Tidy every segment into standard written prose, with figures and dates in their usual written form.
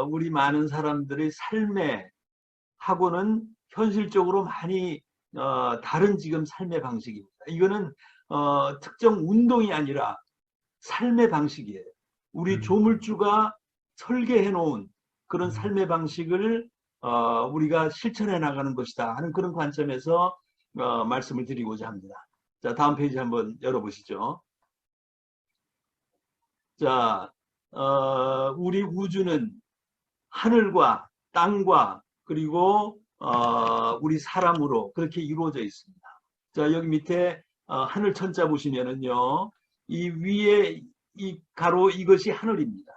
우리 많은 사람들의 삶에 하고는 현실적으로 많이 다른 지금 삶의 방식입니다. 이거는 특정 운동이 아니라 삶의 방식이에요. 우리 조물주가 설계해 놓은 그런 삶의 방식을 우리가 실천해 나가는 것이다 하는 그런 관점에서 말씀을 드리고자 합니다. 자, 다음 페이지 한번 열어보시죠. 자, 우리 우주는 하늘과 땅과 그리고 우리 사람으로 그렇게 이루어져 있습니다. 자, 여기 밑에 하늘 천자 보시면은요, 이 위에 이 가로 이것이 하늘입니다.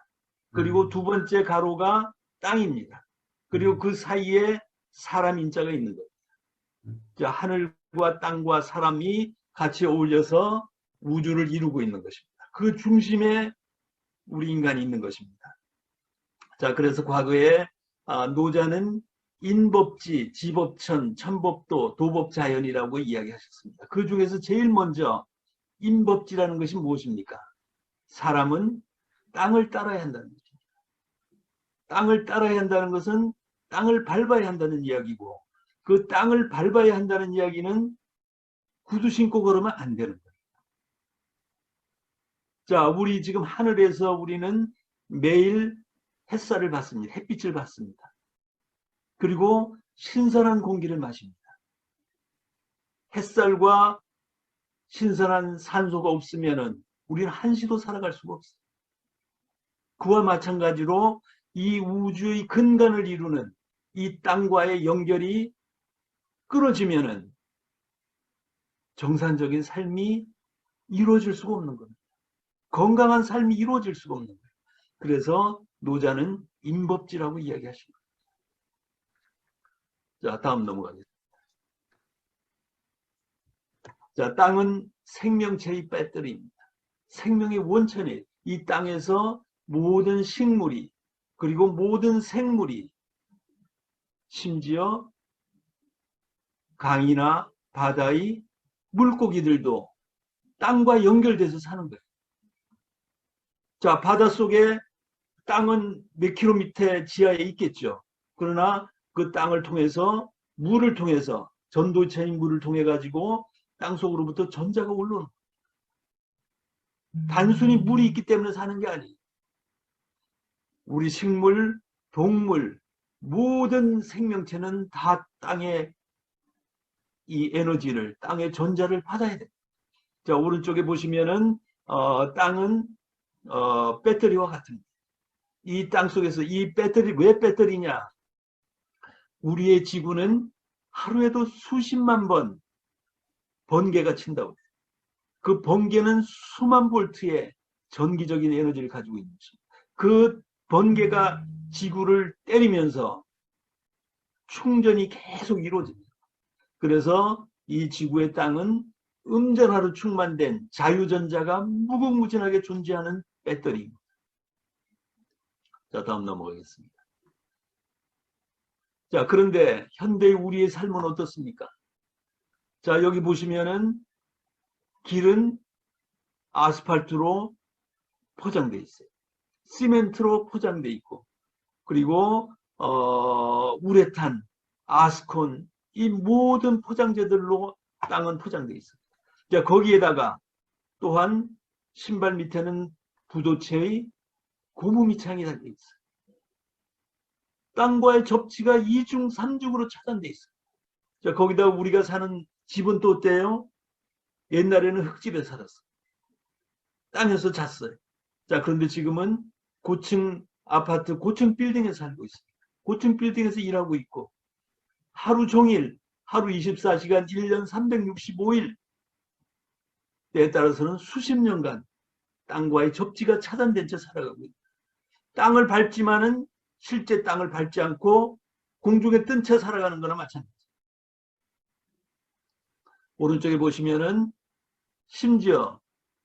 그리고 두 번째 가로가 땅입니다. 그리고 그 사이에 사람 인자가 있는 겁니다. 자, 하늘과 땅과 사람이 같이 어울려서 우주를 이루고 있는 것입니다. 그 중심에 우리 인간이 있는 것입니다. 자, 그래서 과거에 노자는 인법지, 지법천, 천법도, 도법자연이라고 이야기하셨습니다. 그 중에서 제일 먼저 인법지라는 것이 무엇입니까? 사람은 땅을 따라야 한다는 것입니다. 땅을 따라야 한다는 것은 땅을 밟아야 한다는 이야기고, 그 땅을 밟아야 한다는 이야기는 구두 신고 걸으면 안 되는 거예요. 자, 우리 지금 하늘에서 우리는 매일 햇살을 받습니다. 햇빛을 받습니다. 그리고 신선한 공기를 마십니다. 햇살과 신선한 산소가 없으면 우리는 한시도 살아갈 수가 없어요. 그와 마찬가지로 이 우주의 근간을 이루는 이 땅과의 연결이 끊어지면 정상적인 삶이 이루어질 수가 없는 겁니다. 건강한 삶이 이루어질 수가 없는 거예요. 그래서 노자는 인법지라고 이야기하십니다. 자, 다음 넘어가겠습니다. 자, 땅은 생명체의 배터리입니다. 생명의 원천이에요. 이 땅에서 모든 식물이 그리고 모든 생물이 심지어 강이나 바다의 물고기들도 땅과 연결돼서 사는 거예요. 자, 바닷속에 땅은 몇 킬로미터 지하에 있겠죠. 그러나 그 땅을 통해서 물을 통해서 전도체인 물을 통해 가지고 땅속으로부터 전자가 올라오는 거예요. 단순히 물이 있기 때문에 사는 게 아니에요. 우리 식물, 동물, 모든 생명체는 다 땅의 이 에너지를, 땅의 전자를 받아야 돼요. 자, 오른쪽에 보시면은 땅은 배터리와 같습니다. 이 땅 속에서 이 배터리, 왜 배터리냐? 우리의 지구는 하루에도 수십만 번 번개가 친다고 해요. 그 번개는 수만 볼트의 전기적인 에너지를 가지고 있는 것입니다. 그 번개가 지구를 때리면서 충전이 계속 이루어집니다. 그래서 이 지구의 땅은 음전하로 충만된 자유전자가 무궁무진하게 존재하는 배터리입니다. 자, 다음 넘어가겠습니다. 자, 그런데 현대의 우리의 삶은 어떻습니까? 자, 여기 보시면은 길은 아스팔트로 포장되어 있어요. 시멘트로 포장되어 있고, 그리고 우레탄, 아스콘, 이 모든 포장재들로 땅은 포장되어 있습니다. 자, 거기에다가 또한 신발 밑에는 부도체의 고무미창이 달려 있어요. 땅과의 접지가 이중, 삼중으로 차단되어 있어요. 자, 거기다 우리가 사는 집은 또 어때요? 옛날에는 흙집에 살았어요. 땅에서 잤어요. 자, 그런데 지금은 고층 아파트, 고층 빌딩에 살고 있습니다. 고층 빌딩에서 일하고 있고, 하루 종일, 하루 24시간, 1년 365일, 때에 따라서는 수십 년간 땅과의 접지가 차단된 채 살아가고 있다. 땅을 밟지만은 실제 땅을 밟지 않고 공중에 뜬 채 살아가는 거나 마찬가지입니다. 오른쪽에 보시면은 심지어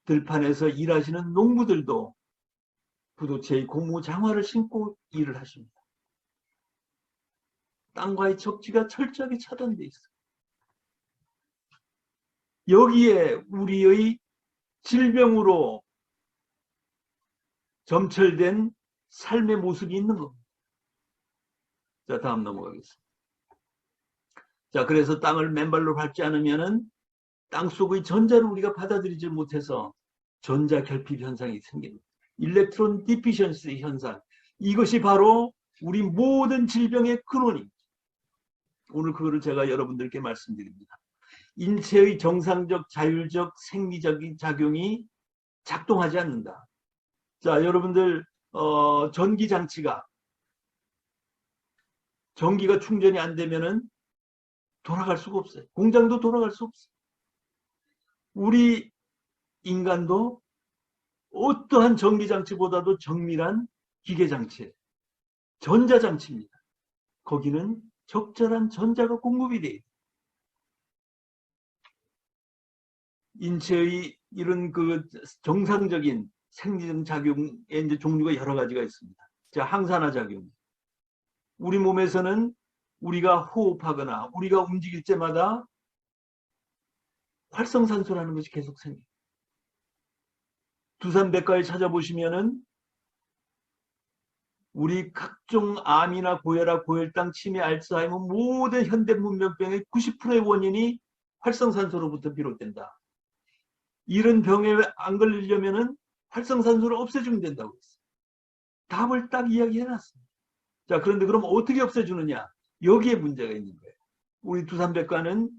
들판에서 일하시는 농부들도 부도체의 고무 장화를 신고 일을 하십니다. 땅과의 접지가 철저하게 차단되어 있어요. 여기에 우리의 질병으로 점철된 삶의 모습이 있는 겁니다. 자, 다음 넘어가겠습니다. 자, 그래서 땅을 맨발로 밟지 않으면은 땅 속의 전자를 우리가 받아들이지 못해서 전자 결핍 현상이 생깁니다. 일렉트론 디피션시 현상. 이것이 바로 우리 모든 질병의 근원입니다. 오늘 그거를 제가 여러분들께 말씀드립니다. 인체의 정상적 자율적 생리적인 작용이 작동하지 않는다. 자, 여러분들 전기장치가 전기가 충전이 안 되면은 돌아갈 수가 없어요. 공장도 돌아갈 수 없어요. 우리 인간도 어떠한 전기장치보다도 정밀한 기계장치, 전자장치입니다. 거기는 적절한 전자가 공급이 돼요. 인체의 이런 그 정상적인 생리적 작용의 이제 종류가 여러 가지가 있습니다. 자, 항산화 작용. 우리 몸에서는 우리가 호흡하거나 우리가 움직일 때마다 활성산소라는 것이 계속 생겨요. 두산백과에 찾아보시면은 우리 각종 암이나 고혈압, 고혈당, 치매, 알츠하이머 모든 현대 문명병의 90%의 원인이 활성산소로부터 비롯된다. 이런 병에 안 걸리려면은 활성산소를 없애주면 된다고 했어요. 답을 딱 이야기해놨습니다. 자, 그런데 그럼 어떻게 없애주느냐? 여기에 문제가 있는 거예요. 우리 두산백과는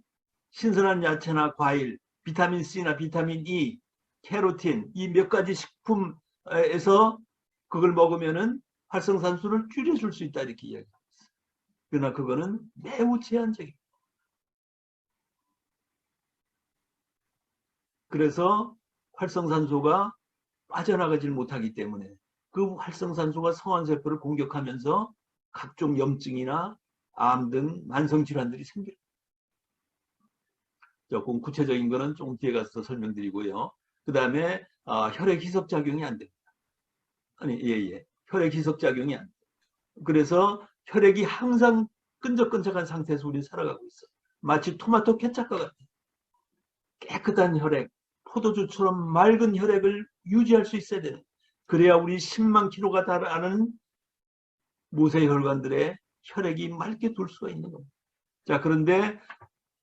신선한 야채나 과일, 비타민C나 비타민 E, 캐로틴 이 몇 가지 식품에서 그걸 먹으면은 활성산소를 줄여줄 수 있다 이렇게 이야기하고 있어요. 그러나 그거는 매우 제한적입니다. 그래서 활성산소가 빠져나가질 못하기 때문에 그 활성산소가 성환세포를 공격하면서 각종 염증이나 암 등 만성질환들이 생깁니다. 조금 구체적인 거는 조금 뒤에 가서 설명드리고요. 그 다음에 혈액 희석작용이 안 됩니다. 아니, 혈액 희석작용이 안 돼요. 그래서 혈액이 항상 끈적끈적한 상태에서 우리는 살아가고 있어요. 마치 토마토 케첩과 같아요. 깨끗한 혈액, 포도주처럼 맑은 혈액을 유지할 수 있어야 되는. 그래야 우리 10만 킬로가 달하는 모세혈관들의 혈액이 맑게 돌 수가 있는 겁니다. 자, 그런데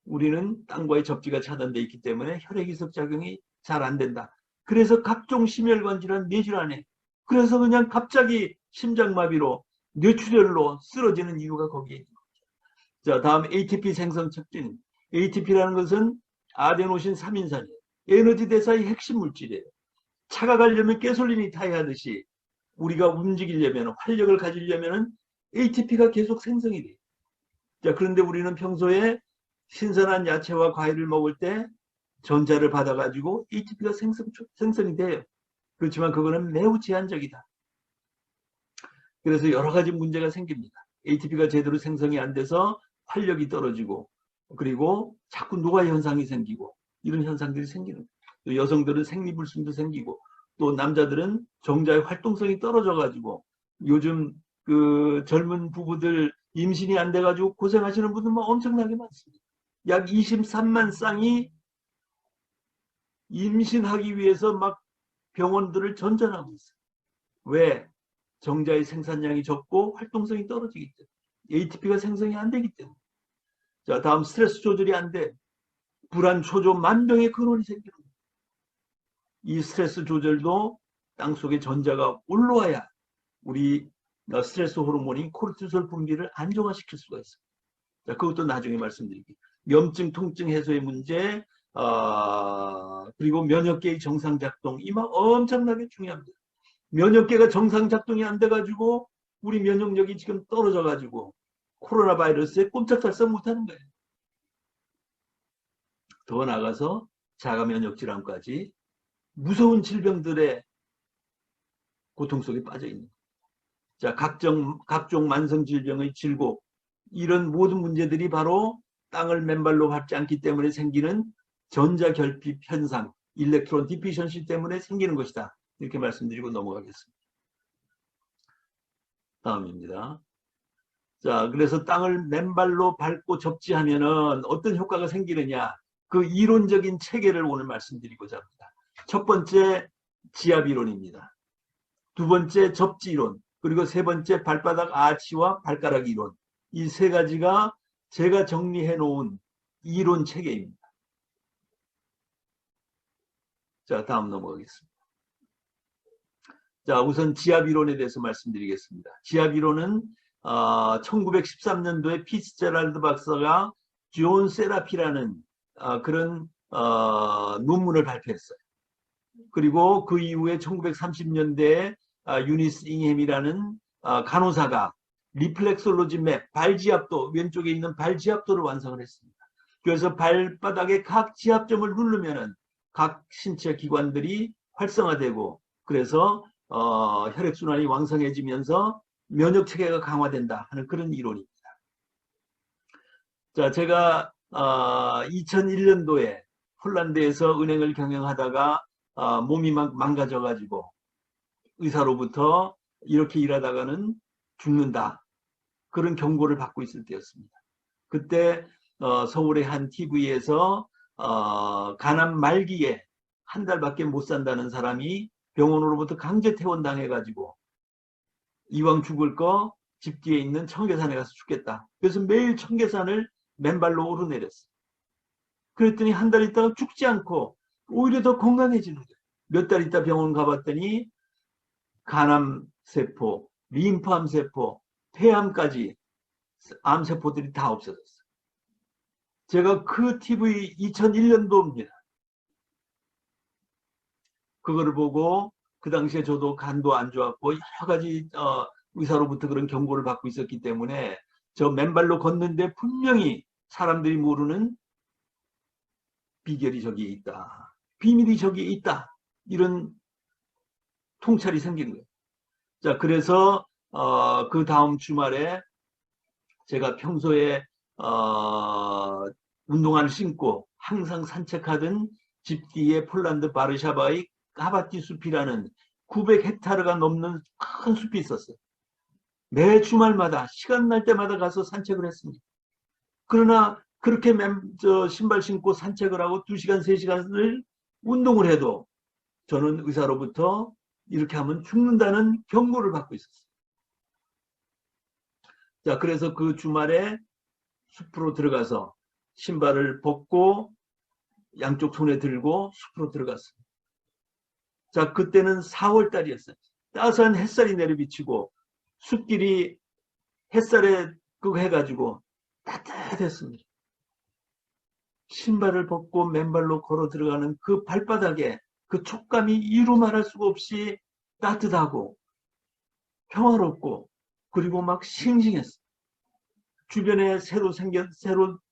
우리는 땅과의 접지가 차단되어 있기 때문에 혈액 이석 작용이 잘 안 된다. 그래서 각종 심혈관 질환, 뇌질환에 그래서 그냥 갑자기 심장마비로 뇌출혈로 쓰러지는 이유가 거기에 있는 거죠. 자, 다음 ATP 생성 촉진. ATP라는 것은 아데노신 3인산이에요. 에너지 대사의 핵심 물질이에요. 차가 가려면 가솔린이 타야 하듯이 우리가 움직이려면 활력을 가지려면 ATP가 계속 생성이 돼요. 자, 그런데 우리는 평소에 신선한 야채와 과일을 먹을 때 전자를 받아가지고 ATP가 생성이 돼요. 그렇지만 그거는 매우 제한적이다. 그래서 여러 가지 문제가 생깁니다. ATP가 제대로 생성이 안 돼서 활력이 떨어지고 그리고 자꾸 노화 현상이 생기고 이런 현상들이 생기는 거예요. 여성들은 생리불순도 생기고 또 남자들은 정자의 활동성이 떨어져가지고 요즘 그 젊은 부부들 임신이 안 돼가지고 고생하시는 분들 엄청나게 많습니다. 약 23만 쌍이 임신하기 위해서 막 병원들을 전전하고 있어요. 왜? 정자의 생산량이 적고 활동성이 떨어지기 때문에. ATP가 생성이 안 되기 때문에. 자, 다음 스트레스 조절이 안 돼. 불안, 초조, 만병의 근원이 생기는 거예요. 이 스트레스 조절도 땅속에 전자가 올라와야 우리 스트레스 호르몬인 코르티솔 분비를 안정화시킬 수가 있어요. 자, 그것도 나중에 말씀드릴게요. 염증, 통증 해소의 문제, 그리고 면역계의 정상 작동, 이 막 엄청나게 중요합니다. 면역계가 정상 작동이 안 돼가지고 우리 면역력이 지금 떨어져가지고 코로나 바이러스에 꼼짝달싹 못하는 거예요. 더 나아가서 자가 면역 질환까지 무서운 질병들의 고통 속에 빠져 있는 거예요. 자, 각종 만성 질병의 질곡, 이런 모든 문제들이 바로 땅을 맨발로 밟지 않기 때문에 생기는 전자 결핍 현상, 일렉트론 디피션시 때문에 생기는 것이다. 이렇게 말씀드리고 넘어가겠습니다. 다음입니다. 자, 그래서 땅을 맨발로 밟고 접지하면은 어떤 효과가 생기느냐? 그 이론적인 체계를 오늘 말씀드리고자 합니다. 첫 번째 지압 이론입니다. 두 번째 접지 이론. 그리고 세 번째 발바닥 아치와 발가락 이론. 이 세 가지가 제가 정리해 놓은 이론 체계입니다. 자, 다음 넘어가겠습니다. 자, 우선 지압 이론에 대해서 말씀드리겠습니다. 지압 이론은 1913년도에 피츠제랄드 박사가 존 세라피라는 그런 논문을 발표했어요. 그리고 그 이후에 1930년대에 유니스 잉햄이라는 간호사가 리플렉솔로지 맵, 발지압도, 왼쪽에 있는 발지압도를 완성을 했습니다. 그래서 발바닥에 각 지압점을 누르면은 각 신체 기관들이 활성화되고, 그래서 혈액순환이 왕성해지면서 면역 체계가 강화된다 하는 그런 이론입니다. 자, 제가 2001년도에 폴란드에서 은행을 경영하다가 몸이 망가져가지고 의사로부터 이렇게 일하다가는 죽는다, 그런 경고를 받고 있을 때였습니다. 그때 서울의 한 TV에서 간암 말기에 한 달밖에 못 산다는 사람이 병원으로부터 강제 퇴원당해가지고 이왕 죽을 거 집 뒤에 있는 청계산에 가서 죽겠다. 그래서 매일 청계산을 맨발로 오르내렸어요. 그랬더니 한 달 있다가 죽지 않고 오히려 더 건강해지는 거예요. 몇 달 있다 병원 가봤더니 간암세포, 림프암세포, 폐암까지 암세포들이 다 없어졌어요. 제가 그 TV 2001년도입니다. 그거를 보고 그 당시에 저도 간도 안 좋았고 여러 가지 의사로부터 그런 경고를 받고 있었기 때문에 저 맨발로 걷는데 분명히 사람들이 모르는 비결이 저기에 있다, 비밀이 저기에 있다, 이런 통찰이 생기는 거예요. 자, 그래서 그 다음 주말에 제가 평소에 운동화를 신고 항상 산책하던 집 뒤에 폴란드 바르샤바의 하바티 숲이라는 900헥타르가 넘는 큰 숲이 있었어요. 매 주말마다 시간 날 때마다 가서 산책을 했습니다. 그러나 그렇게 신발 신고 산책을 하고 2시간, 3시간을 운동을 해도 저는 의사로부터 이렇게 하면 죽는다는 경고를 받고 있었어요. 자, 그래서 그 주말에 숲으로 들어가서 신발을 벗고 양쪽 손에 들고 숲으로 들어갔습니다. 자, 그때는 4월 달이었어요. 따스한 햇살이 내려비치고 숲길이 햇살에 그거 해가지고 따뜻했습니다. 신발을 벗고 맨발로 걸어 들어가는 그 발바닥에 그 촉감이 이루 말할 수가 없이 따뜻하고 평화롭고 그리고 막 싱싱했어요. 주변에 새로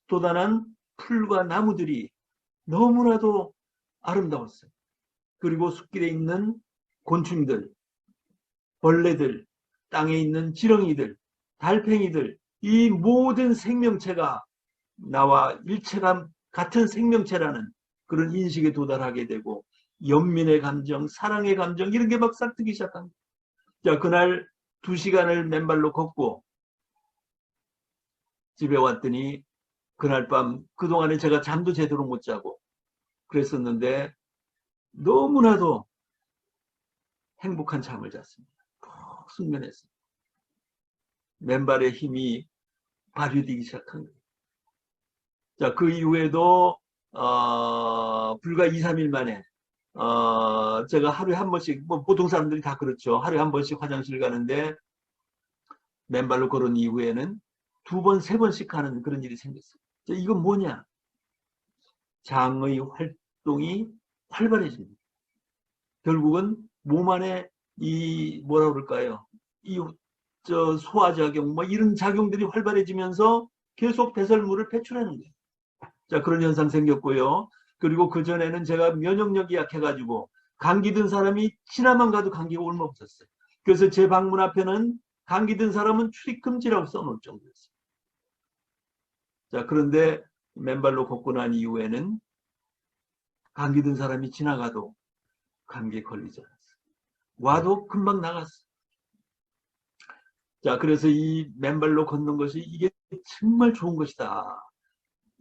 돋아난 풀과 나무들이 너무나도 아름다웠어요. 그리고 숲길에 있는 곤충들, 벌레들, 땅에 있는 지렁이들, 달팽이들, 이 모든 생명체가 나와 일체감 같은 생명체라는 그런 인식에 도달하게 되고 연민의 감정, 사랑의 감정 이런 게 막 싹 트기 시작합니다. 자, 그날 2시간을 맨발로 걷고 집에 왔더니 그날 밤 그동안에 제가 잠도 제대로 못 자고 그랬었는데 너무나도 행복한 잠을 잤습니다. 푹 숙면했습니다. 맨발의 힘이 발휘되기 시작한 거예요. 자, 그 이후에도 불과 2, 3일 만에 제가 하루에 한 번씩, 뭐 보통 사람들이 다 그렇죠. 하루에 한 번씩 화장실 가는데 맨발로 걸은 이후에는 2번, 3번씩 하는 그런 일이 생겼어요. 자, 이건 뭐냐? 장의 활동이 활발해집니다. 결국은 몸 안에 이 뭐라 그럴까요? 이 소화작용 뭐 이런 작용들이 활발해지면서 계속 배설물을 배출하는 거예요. 자, 그런 현상 생겼고요. 그리고 그전에는 제가 면역력이 약해가지고 감기 든 사람이 지나만 가도 감기가 얼마 없었어요. 그래서 제 방문 앞에는 감기 든 사람은 출입금지라고 써놓을 정도였어요. 자, 그런데 맨발로 걷고 난 이후에는 감기 든 사람이 지나가도 감기에 걸리지 않았어요. 와도 금방 나갔어요. 자, 그래서 이 맨발로 걷는 것이 이게 정말 좋은 것이다.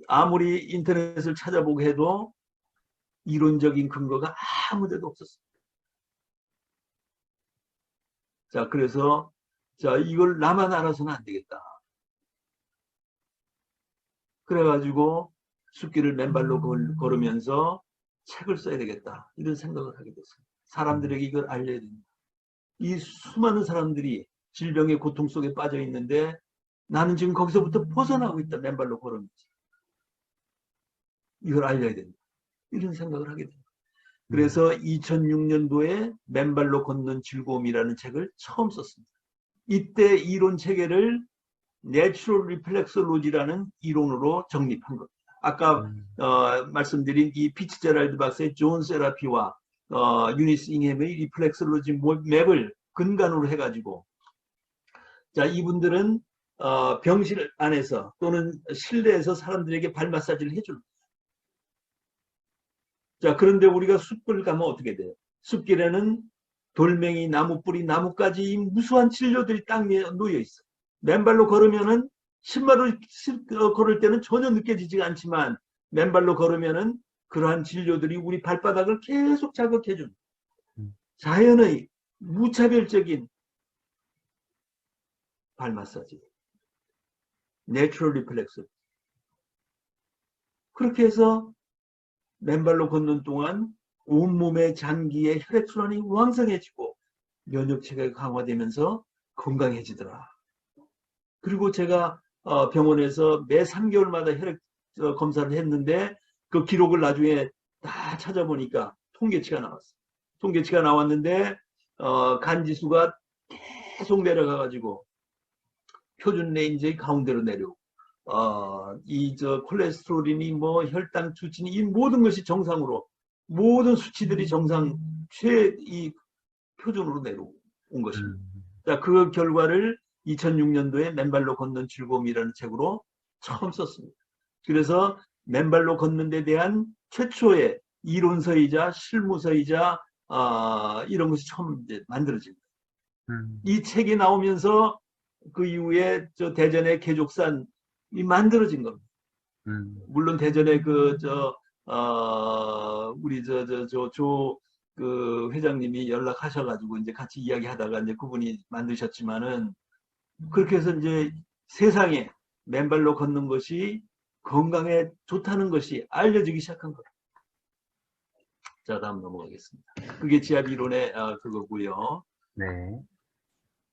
아무리 인터넷을 찾아보고 해도 이론적인 근거가 아무 데도 없었습니다. 자, 그래서 자, 이걸 나만 알아서는 안 되겠다. 그래가지고 숲길을 맨발로 걸으면서 책을 써야 되겠다. 이런 생각을 하게 됐어요. 사람들에게 이걸 알려야 됩니다. 이 수많은 사람들이 질병의 고통 속에 빠져 있는데 나는 지금 거기서부터 벗어나고 있다. 맨발로 걸으면서. 이걸 알려야 된다. 이런 생각을 하게 됩니다. 그래서 2006년도에 맨발로 걷는 즐거움이라는 책을 처음 썼습니다. 이때 이론 체계를 Natural Reflexology라는 이론으로 정립한 겁니다. 아까 말씀드린 이 피츠제랄드 박사의 존 세라피와 유니스 잉햄의 리플렉솔로지 맵을 근간으로 해가지고, 자, 이분들은 병실 안에서 또는 실내에서 사람들에게 발 마사지를 해줍니다. 자, 그런데 우리가 숲을 가면 어떻게 돼요? 숲길에는 돌멩이, 나무뿌리, 나뭇가지, 이 무수한 진료들이 땅 위에 놓여 있어. 맨발로 걸으면은 신발로 걸을 때는 전혀 느껴지지가 않지만 맨발로 걸으면은 그러한 진료들이 우리 발바닥을 계속 자극해준 자연의 무차별적인 발 마사지, 내추럴 리플렉스. 그렇게 해서 맨발로 걷는 동안 온몸의 장기의 혈액순환이 왕성해지고 면역체계가 강화되면서 건강해지더라. 그리고 제가 병원에서 매 3개월마다 혈액 검사를 했는데 그 기록을 나중에 다 찾아보니까 통계치가 나왔어요. 통계치가 나왔는데 간지수가 계속 내려가가지고 표준 레인지의 가운데로 내려오고 이 콜레스테롤이니 뭐 혈당 수치니 이 모든 것이 정상으로 모든 수치들이 정상 이 표준으로 내려온 것입니다. 자, 그 결과를 2006년도에 맨발로 걷는 즐거움이라는 책으로 처음 썼습니다. 그래서 맨발로 걷는 데 대한 최초의 이론서이자 실무서이자 이런 것이 처음 이제 만들어집니다. 이 책이 나오면서 그 이후에 저 대전의 개족산이 만들어진 겁니다. 물론 대전에 우리 그 회장님이 연락하셔가지고 이제 같이 이야기하다가 이제 그분이 만드셨지만은 그렇게 해서 이제 세상에 맨발로 걷는 것이 건강에 좋다는 것이 알려지기 시작한 거예요. 자, 다음 넘어가겠습니다. 그게 지압 이론의 그거고요. 네.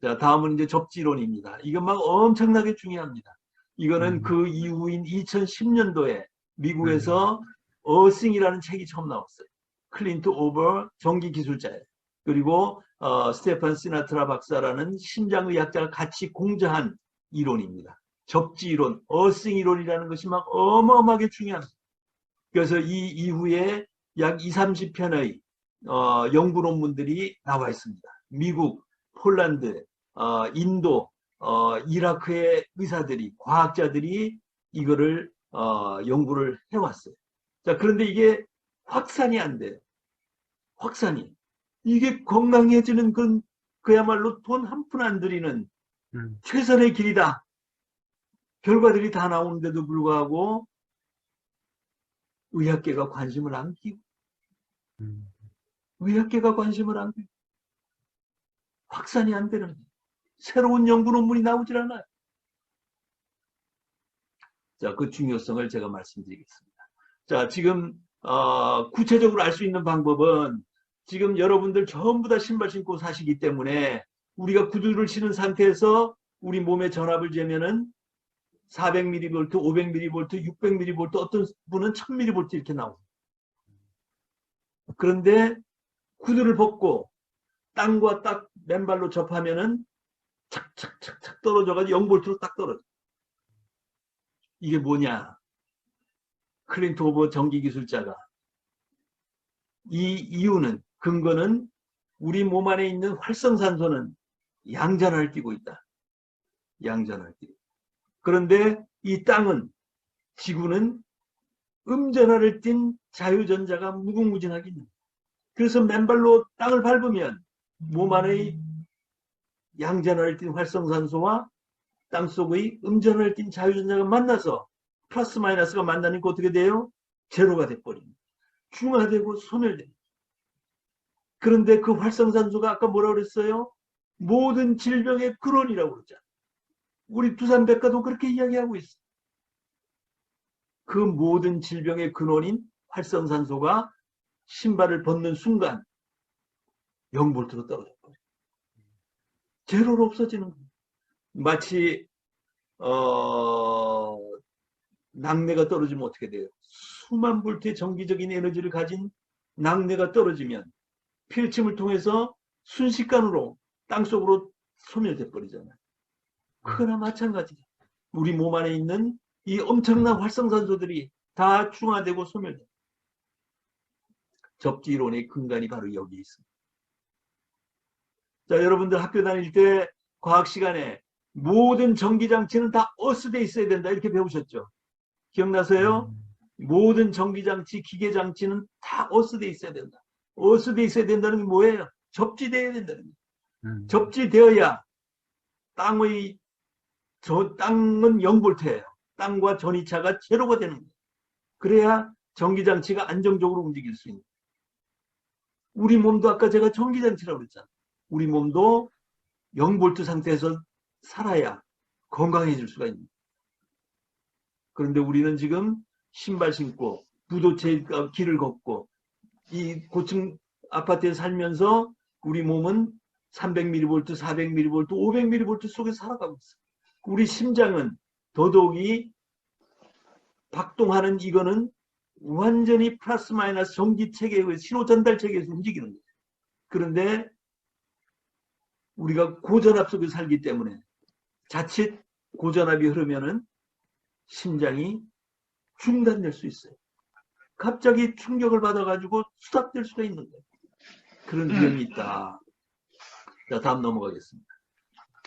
자, 다음은 이제 접지론입니다. 이건 막 엄청나게 중요합니다. 이거는 그 이후인 2010년도에 미국에서 어싱이라는 책이 처음 나왔어요. 클린트 오버 전기기술자예요. 그리고 스테판 시나트라 박사라는 심장의학자가 같이 공저한 이론입니다. 접지이론, 어싱 이론이라는 것이 막 어마어마하게 중요합니다. 그래서 이 이후에 약 20, 30편의 연구 논문들이 나와 있습니다. 미국, 폴란드, 인도, 이라크의 의사들이, 과학자들이 이거를 연구를 해왔어요. 자, 그런데 이게 확산이 안 돼요. 확산이. 이게 건강해지는 건 그야말로 돈 한 푼 안 들이는 최선의 길이다. 결과들이 다 나오는데도 불구하고 의학계가 관심을 안 끼고 의학계가 관심을 안 끼고 확산이 안 되는 새로운 연구 논문이 나오질 않아요. 자, 그 중요성을 제가 말씀드리겠습니다. 자, 지금 구체적으로 알 수 있는 방법은 지금 여러분들 전부 다 신발 신고 사시기 때문에 우리가 구두를 신은 상태에서 우리 몸에 전압을 재면은 400mV, 500mV, 600mV, 어떤 분은 1000mV 이렇게 나옵니다. 그런데 구두를 벗고 땅과 딱 맨발로 접하면은 착착착착 떨어져가지고 0V로 딱 떨어져. 이게 뭐냐? 클린트 오버 전기기술자가 이 이유는 근거는 우리 몸 안에 있는 활성산소는 양전을 띠고 있다. 양전을 띠고. 그런데 이 땅은 지구는 음전하를 띤 자유전자가 무궁무진하게 있는. 그래서 맨발로 땅을 밟으면 몸 안의 양전하를 띤 활성산소와 땅속의 음전하를 띤 자유전자가 만나서 플러스 마이너스가 만나니까 어떻게 돼요? 제로가 돼버립니다. 중화되고 소멸됩니다. 그런데 그 활성산소가 아까 뭐라 그랬어요? 모든 질병의 근원이라고 그러잖아. 우리 두산백과도 그렇게 이야기하고 있어. 그 모든 질병의 근원인 활성산소가 신발을 벗는 순간 0볼트로 떨어져 버려. 제로로 없어지는 거야. 마치 낙뢰가 떨어지면 어떻게 돼요? 수만 볼트의 정기적인 에너지를 가진 낙뢰가 떨어지면 필침을 통해서 순식간으로 땅속으로 소멸돼 버리잖아요. 그거나 마찬가지죠. 우리 몸 안에 있는 이 엄청난 활성산소들이 다 중화되고 소멸돼. 접지이론의 근간이 바로 여기 있습니다. 자, 여러분들 학교 다닐 때 과학 시간에 모든 전기장치는 다 어스돼 있어야 된다 이렇게 배우셨죠? 기억나세요? 모든 전기장치, 기계장치는 다 어스돼 있어야 된다. 어스돼 있어야 된다는 게 뭐예요? 접지되어야 된다는 거예요. 접지되어야 땅은 0볼트예요. 땅과 전이차가 제로가 되는 거예요. 그래야 전기장치가 안정적으로 움직일 수 있는 거예요. 우리 몸도 아까 제가 전기장치라고 그랬잖아요. 우리 몸도 0볼트 상태에서 살아야 건강해질 수가 있는 거예요. 그런데 우리는 지금 신발 신고 부도체 길을 걷고 이 고층 아파트에 살면서 우리 몸은 300mV, 400mV, 500mV 속에 살아가고 있어요. 우리 심장은 더더욱이 박동하는 이거는 완전히 플러스 마이너스 전기 체계의 신호 전달 체계에서 움직이는 거예요. 그런데 우리가 고전압 속에 살기 때문에 자칫 고전압이 흐르면은 심장이 중단될 수 있어요. 갑자기 충격을 받아가지고 수답될 수가 있는 거예요. 그런 위험이 있다. 자, 다음 넘어가겠습니다.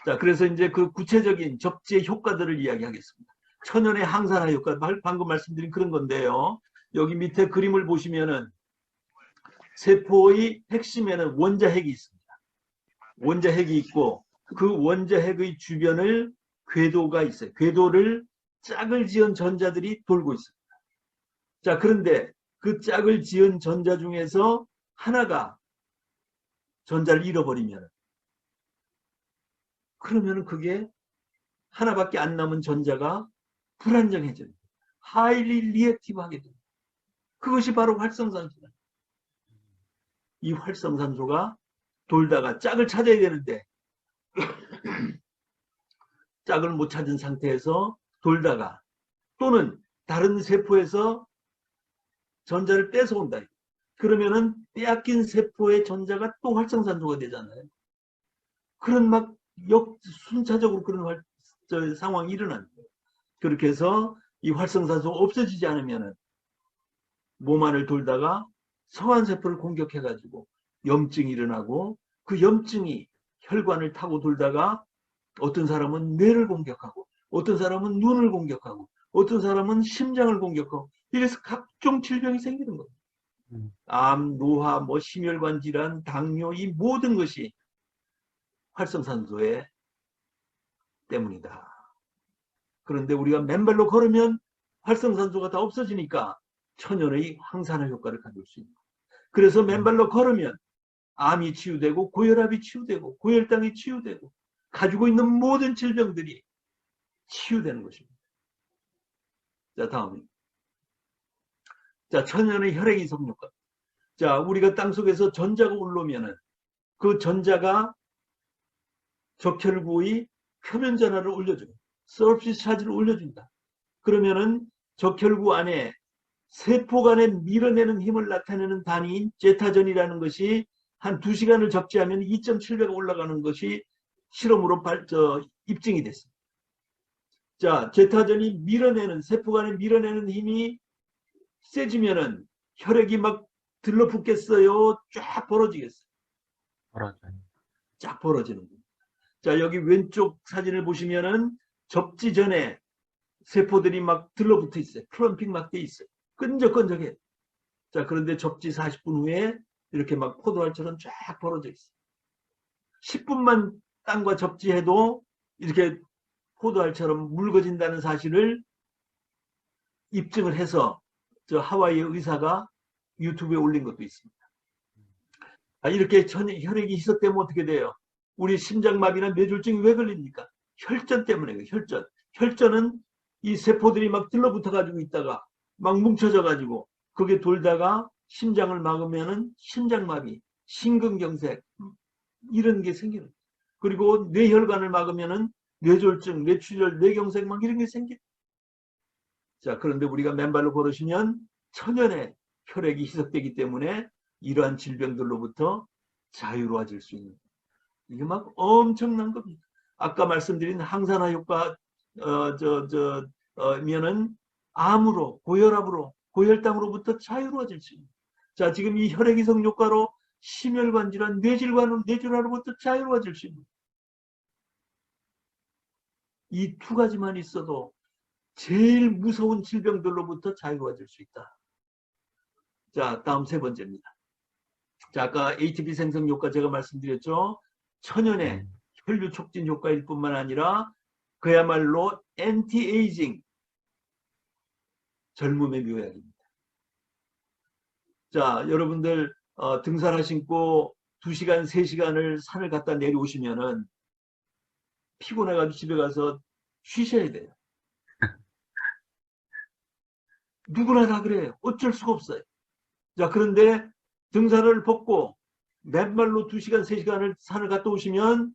자, 그래서 이제 그 구체적인 접지의 효과들을 이야기하겠습니다. 천연의 항산화 효과, 방금 말씀드린 그런 건데요. 여기 밑에 그림을 보시면은 세포의 핵심에는 원자핵이 있습니다. 원자핵이 있고 그 원자핵의 주변을 궤도가 있어요. 궤도를 짝을 지은 전자들이 돌고 있습니다. 자, 그런데 그 짝을 지은 전자 중에서 하나가 전자를 잃어버리면 그러면 그게 하나밖에 안 남은 전자가 불안정해져요. 하이리 리액티브하게 됩니다. 그것이 바로 활성산소다. 이 활성산소가 돌다가 짝을 찾아야 되는데 짝을 못 찾은 상태에서 돌다가 또는 다른 세포에서 전자를 뺏어온다. 그러면은 빼앗긴 세포의 전자가 또 활성산소가 되잖아요. 그런 막 순차적으로 그런 상황이 일어나는 거예요. 그렇게 해서 이 활성산소가 없어지지 않으면은 몸 안을 돌다가 성환세포를 공격해가지고 염증이 일어나고 그 염증이 혈관을 타고 돌다가 어떤 사람은 뇌를 공격하고 어떤 사람은 눈을 공격하고 어떤 사람은 심장을 공격하고 이래서 각종 질병이 생기는 거예요. 암, 노화, 심혈관 질환, 당뇨 이 모든 것이 활성산소에 때문이다. 그런데 우리가 맨발로 걸으면 활성산소가 다 없어지니까 천연의 항산화 효과를 가질 수 있는 거예요. 그래서 맨발로 걸으면 암이 치유되고 고혈압이 치유되고 고혈당이 치유되고 가지고 있는 모든 질병들이 치유되는 것입니다. 자, 다음에 자, 천연의 혈액이송 효과. 자, 우리가 땅속에서 전자가 올라오면은 그 전자가 적혈구의 표면 전하를 올려줘요. 서피스 차지를 올려준다. 그러면은 적혈구 안에 세포 간에 밀어내는 힘을 나타내는 단위인 제타전이라는 것이 한 2시간을 접지하면 2.7배가 올라가는 것이 실험으로 입증이 됐습니다. 자, 제타전이 밀어내는 세포 간에 밀어내는 힘이 세지면은 혈액이 막 들러붙겠어요? 쫙 벌어지겠어요? 쫙 벌어지는 겁니다. 자, 여기 왼쪽 사진을 보시면은 접지 전에 세포들이 막 들러붙어 있어요. 클럼핑 막 돼 있어요. 끈적끈적해. 자, 그런데 접지 40분 후에 이렇게 막 포도알처럼 쫙 벌어져 있어요. 10분만 땅과 접지해도 이렇게 포도알처럼 묽어진다는 사실을 입증을 해서 저 하와이의 의사가 유튜브에 올린 것도 있습니다. 이렇게 혈액이 희석되면 어떻게 돼요? 우리 심장마비나 뇌졸중이 왜 걸립니까? 혈전 때문에 그래요. 혈전. 혈전은 이 세포들이 막 들러붙어 가지고 있다가 막 뭉쳐져 가지고 그게 돌다가 심장을 막으면은 심장마비, 심근경색 이런 게 생기는 거예요. 그리고 뇌혈관을 막으면은 뇌졸중, 뇌출혈, 뇌경색 막 이런 게 생겨요. 자, 그런데 우리가 맨발로 걸으시면 천연의 혈액이 희석되기 때문에 이러한 질병들로부터 자유로워질 수 있는, 이게 막 엄청난 겁니다. 아까 말씀드린 항산화 효과 면은 암으로, 고혈압으로, 고혈당으로부터 자유로워질 수 있는. 자, 지금 이 혈액이성 효과로 심혈관 질환, 뇌질환으로부터 자유로워질 수 있는. 이 두 가지만 있어도 제일 무서운 질병들로부터 자유로워질 수 있다. 자, 다음 세 번째입니다. 자, 아까 ATP 생성 효과 제가 말씀드렸죠. 천연의 혈류 촉진 효과일 뿐만 아니라 그야말로 엔티에이징, 젊음의 묘약입니다. 자, 여러분들 등산화 신고 2시간, 3시간을 산을 갔다 내려오시면은 피곤해가지고 집에 가서 쉬셔야 돼요. 누구나 다 그래요. 어쩔 수가 없어요. 자, 그런데 등산을 벗고 맨발로 2시간, 3시간을 산을 갔다 오시면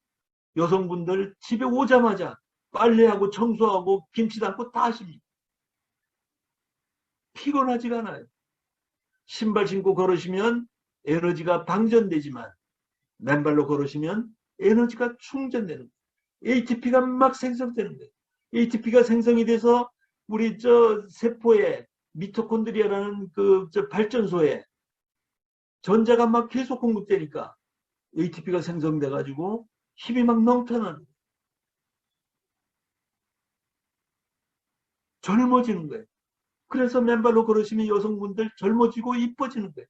여성분들 집에 오자마자 빨래하고 청소하고 김치 담고 다 하십니다. 피곤하지가 않아요. 신발 신고 걸으시면 에너지가 방전되지만 맨발로 걸으시면 에너지가 충전되는 거예요. ATP가 막 생성되는 거예요. ATP가 생성이 돼서 우리 세포에 미토콘드리아라는 발전소에 전자가 막 계속 공급되니까 ATP가 생성돼 가지고 힘이 막 넘쳐나는, 젊어지는 거예요. 그래서 맨발로 걸으시면 여성분들 젊어지고 이뻐지는 거예요.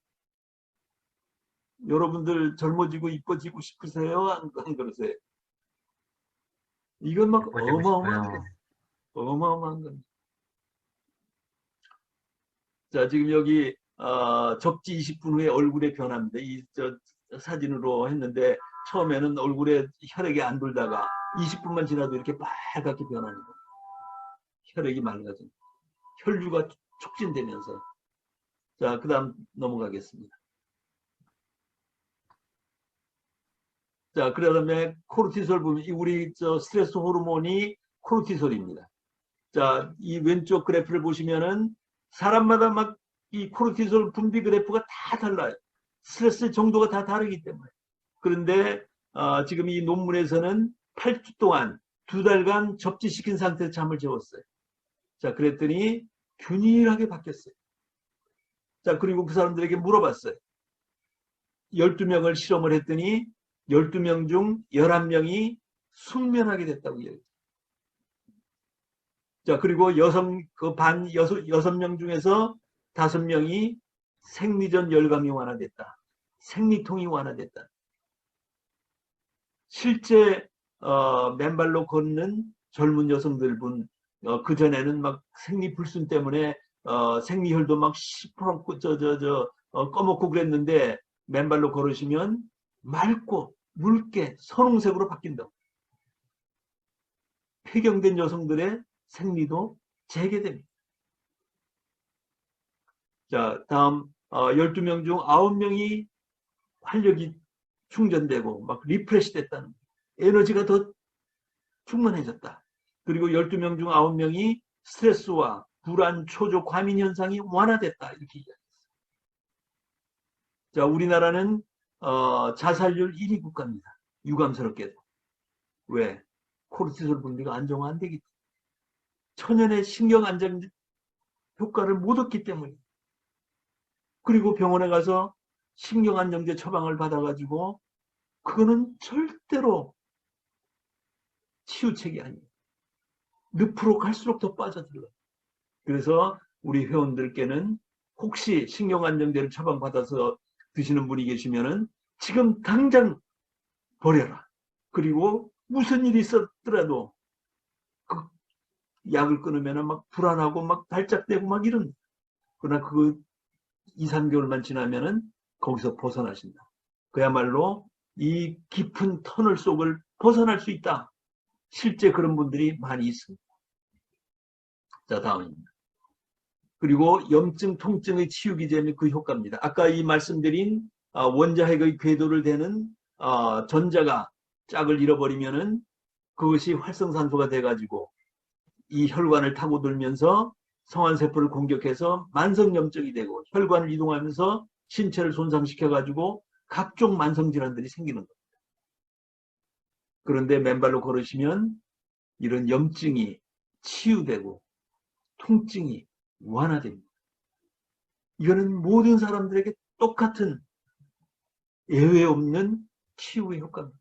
여러분들 젊어지고 이뻐지고 싶으세요? 안 그러세요? 이건 막 어마어마한 겁니다. 자, 지금 여기 접지 20분 후에 얼굴의 변화입니다. 사진으로 했는데 처음에는 얼굴에 혈액이 안 돌다가 20분만 지나도 이렇게 빨갛게 변하는 겁니다. 혈액이 맑아진, 혈류가 촉진되면서. 자, 그 다음 넘어가겠습니다. 자, 그다음에 코르티솔 보면 우리 스트레스 호르몬이 코르티솔입니다. 자, 이 왼쪽 그래프를 보시면은 사람마다 막 이 코르티솔 분비 그래프가 다 달라요. 스트레스 정도가 다 다르기 때문에. 그런데 지금 이 논문에서는 8주 동안 2달간 접지시킨 상태에서 잠을 재웠어요. 자, 그랬더니 균일하게 바뀌었어요. 자, 그리고 그 사람들에게 물어봤어요. 12명을 실험을 했더니 12명 중 11명이 숙면하게 됐다고 얘기해요. 자, 그리고 6명 중에서 5명이 생리전 열감이 완화됐다. 생리통이 완화됐다. 실제 맨발로 걷는 젊은 여성들 그전에는 막 생리불순 때문에 생리혈도 막 시퍼렇고 꺼먹고 그랬는데 맨발로 걸으시면 맑고 묽게 선홍색으로 바뀐다. 폐경된 여성들의 생리도 재개됩니다. 자, 다음 12명 중 9명이 활력이 충전되고 막 리프레시 됐다는 거예요. 에너지가 더 충만해졌다. 그리고 12명 중 9명이 스트레스와 불안, 초조, 과민 현상이 완화됐다. 이렇게 이야기했어요. 자, 우리나라는 자살률 1위 국가입니다. 유감스럽게도. 왜? 코르티솔 분비가 안정화 안 되기 때문에. 천연의 신경 안정 효과를 못 얻기 때문에. 그리고 병원에 가서 신경 안정제 처방을 받아가지고 그거는 절대로 치유책이 아니에요. 늪으로 갈수록 더 빠져들어요. 그래서 우리 회원들께는 혹시 신경 안정제를 처방받아서 드시는 분이 계시면은 지금 당장 버려라. 그리고 무슨 일이 있었더라도 그 약을 끊으면 막 불안하고 막 발작되고 막 이런. 그러나 그 2, 3개월만 지나면은 거기서 벗어나신다. 그야말로 이 깊은 터널 속을 벗어날 수 있다. 실제 그런 분들이 많이 있습니다. 자, 다음입니다. 그리고 염증, 통증의 치유 기제는 그 효과입니다. 아까 이 말씀드린 원자핵의 궤도를 대는 전자가 짝을 잃어버리면은 그것이 활성산소가 돼가지고 이 혈관을 타고 돌면서 성환세포를 공격해서 만성염증이 되고 혈관을 이동하면서 신체를 손상시켜가지고 각종 만성질환들이 생기는 겁니다. 그런데 맨발로 걸으시면 이런 염증이 치유되고 통증이 완화됩니다. 이거는 모든 사람들에게 똑같은 예외 없는 치유의 효과입니다.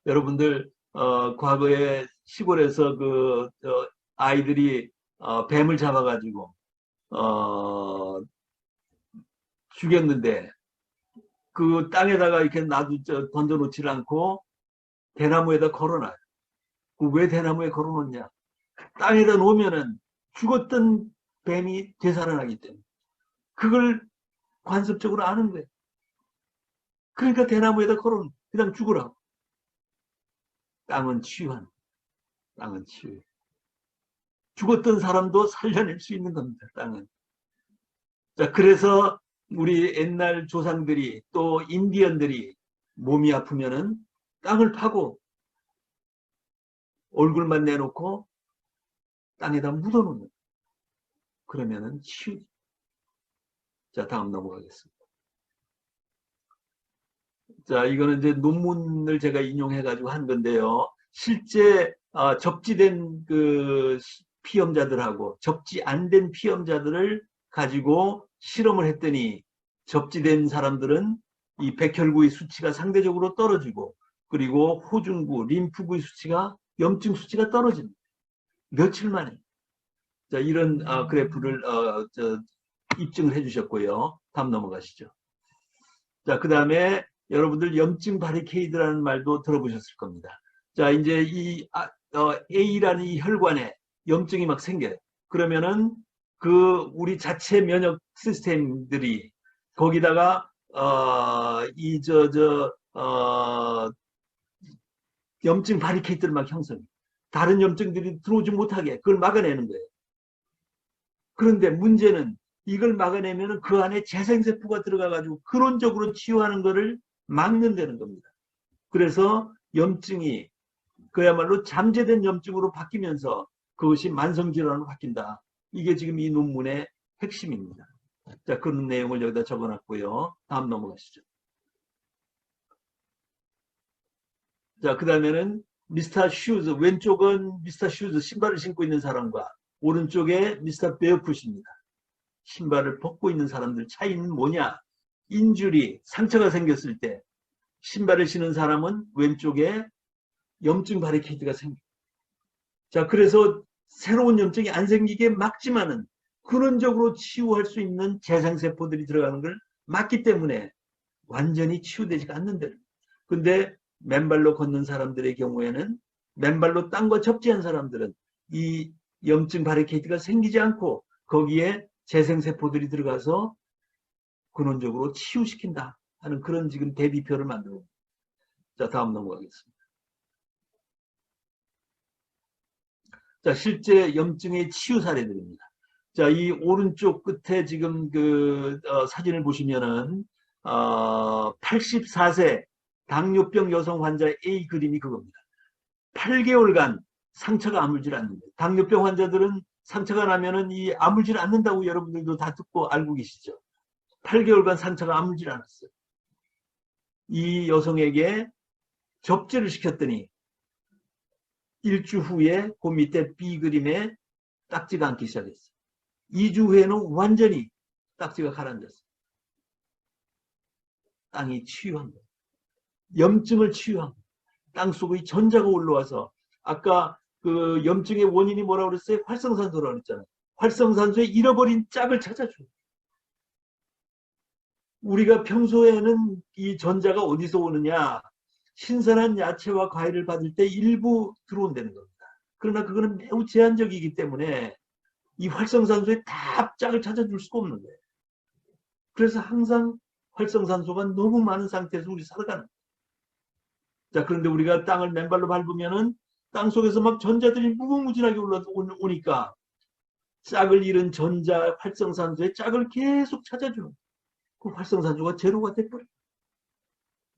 여러분들 과거에 시골에서 아이들이 뱀을 잡아가지고 죽였는데 그 땅에다가 이렇게 던져놓지 않고 대나무에다 걸어놔요. 왜 대나무에 걸어놓냐? 땅에다 놓으면은 죽었던 뱀이 되살아나기 때문에 그걸 관습적으로 아는 거예요. 그러니까 대나무에다 걸어놓은 그냥 죽으라고. 땅은 치유한. 땅은 치유. 죽었던 사람도 살려낼 수 있는 겁니다. 땅은. 자, 그래서 우리 옛날 조상들이 또 인디언들이 몸이 아프면은 땅을 파고 얼굴만 내놓고 땅에다 묻어놓는. 그러면은 치유. 자, 다음 넘어가겠습니다. 자, 이거는 이제 논문을 제가 인용해가지고 한 건데요. 실제 접지된 그 피험자들하고 접지 안 된 피험자들을 가지고 실험을 했더니 접지된 사람들은 이 백혈구의 수치가 상대적으로 떨어지고 그리고 호중구, 림프구의 수치가 염증 수치가 떨어집니다. 며칠 만에. 자, 이런 그래프를 입증을 해주셨고요. 다음 넘어가시죠. 자, 그 다음에 여러분들 염증 바리케이드라는 말도 들어보셨을 겁니다. 자, 이제 이 A라는 이 혈관에 염증이 막 생겨요. 그러면은 그 우리 자체 면역 시스템들이 거기다가 염증 바리케이드를 막 형성해. 다른 염증들이 들어오지 못하게 그걸 막아내는 거예요. 그런데 문제는 이걸 막아내면 그 안에 재생세포가 들어가가지고 근원적으로 치유하는 것을 막는다는 겁니다. 그래서 염증이 그야말로 잠재된 염증으로 바뀌면서 그것이 만성질환으로 바뀐다. 이게 지금 이 논문의 핵심입니다. 자, 그런 내용을 여기다 적어놨고요. 다음 넘어가시죠. 자, 그 다음에는 미스터 슈즈, 왼쪽은 미스터 슈즈 신발을 신고 있는 사람과 오른쪽에 미스터 베어풋입니다. 신발을 벗고 있는 사람들 차이는 뭐냐? 인주리, 상처가 생겼을 때 신발을 신은 사람은 왼쪽에 염증 바리케이드가 생깁니다. 자, 그래서 새로운 염증이 안 생기게 막지만은 근원적으로 치유할 수 있는 재생세포들이 들어가는 걸 막기 때문에 완전히 치유되지가 않는데. 근데 맨발로 걷는 사람들의 경우에는 맨발로 땅과 접지한 사람들은 이 염증 바리케이드가 생기지 않고 거기에 재생세포들이 들어가서 근원적으로 치유시킨다 하는 그런 지금 대비표를 만들고. 자, 다음 넘어가겠습니다. 자, 실제 염증의 치유 사례들입니다. 자, 이 오른쪽 끝에 지금 사진을 보시면은 84세 당뇨병 여성 환자 A 그림이 그겁니다. 8개월간 상처가 아물질 않는다. 당뇨병 환자들은 상처가 나면은 이 아물질 않는다고 여러분들도 다 듣고 알고 계시죠. 8개월간 상처가 아물질 않았어요. 이 여성에게 접지를 시켰더니 일주 후에 그 밑에 B 그림에 딱지가 앉기 시작했어요. 2주 후에는 완전히 딱지가 가라앉았어요. 땅이 치유한 거예요. 염증을 치유한 거예요. 땅 속의 전자가 올라와서 아까 그 염증의 원인이 뭐라고 그랬어요? 활성산소라고 그랬잖아요. 활성산소에 잃어버린 짝을 찾아줘요. 우리가 평소에는 이 전자가 어디서 오느냐? 신선한 야채와 과일을 받을 때 일부 들어온다는 겁니다. 그러나 그거는 매우 제한적이기 때문에 이 활성산소에 다 짝을 찾아줄 수가 없는 거예요. 그래서 항상 활성산소가 너무 많은 상태에서 우리 살아가는 거예요. 자, 그런데 우리가 땅을 맨발로 밟으면은 땅 속에서 막 전자들이 무궁무진하게 올라오니까 짝을 잃은 전자 활성산소의 짝을 계속 찾아주는 그 활성산소가 제로가 돼버려.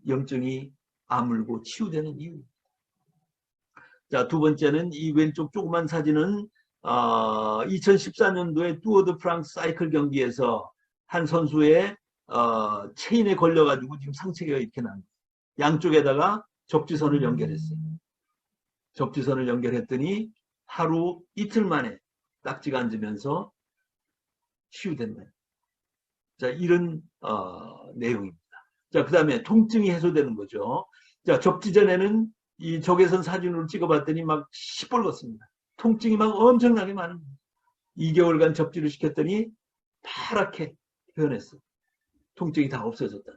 염증이 아물고 치유되는 이유. 자, 두 번째는 이 왼쪽 조그만 사진은 2014년도에 뚜어드 프랑스 사이클 경기에서 한 선수의 체인에 걸려가지고 지금 상체가 이렇게 난 거예요. 양쪽에다가 접지선을 연결했어요. 접지선을 연결했더니 하루 이틀 만에 딱지가 앉으면서 치유된다. 자, 이런 내용입니다. 자, 그 다음에 통증이 해소되는 거죠. 자, 접지 전에는 이 적외선 사진으로 찍어봤더니 막 시뻘겋습니다. 통증이 막 엄청나게 많은 거예요. 2개월간 접지를 시켰더니 파랗게 변했어요. 통증이 다 없어졌다.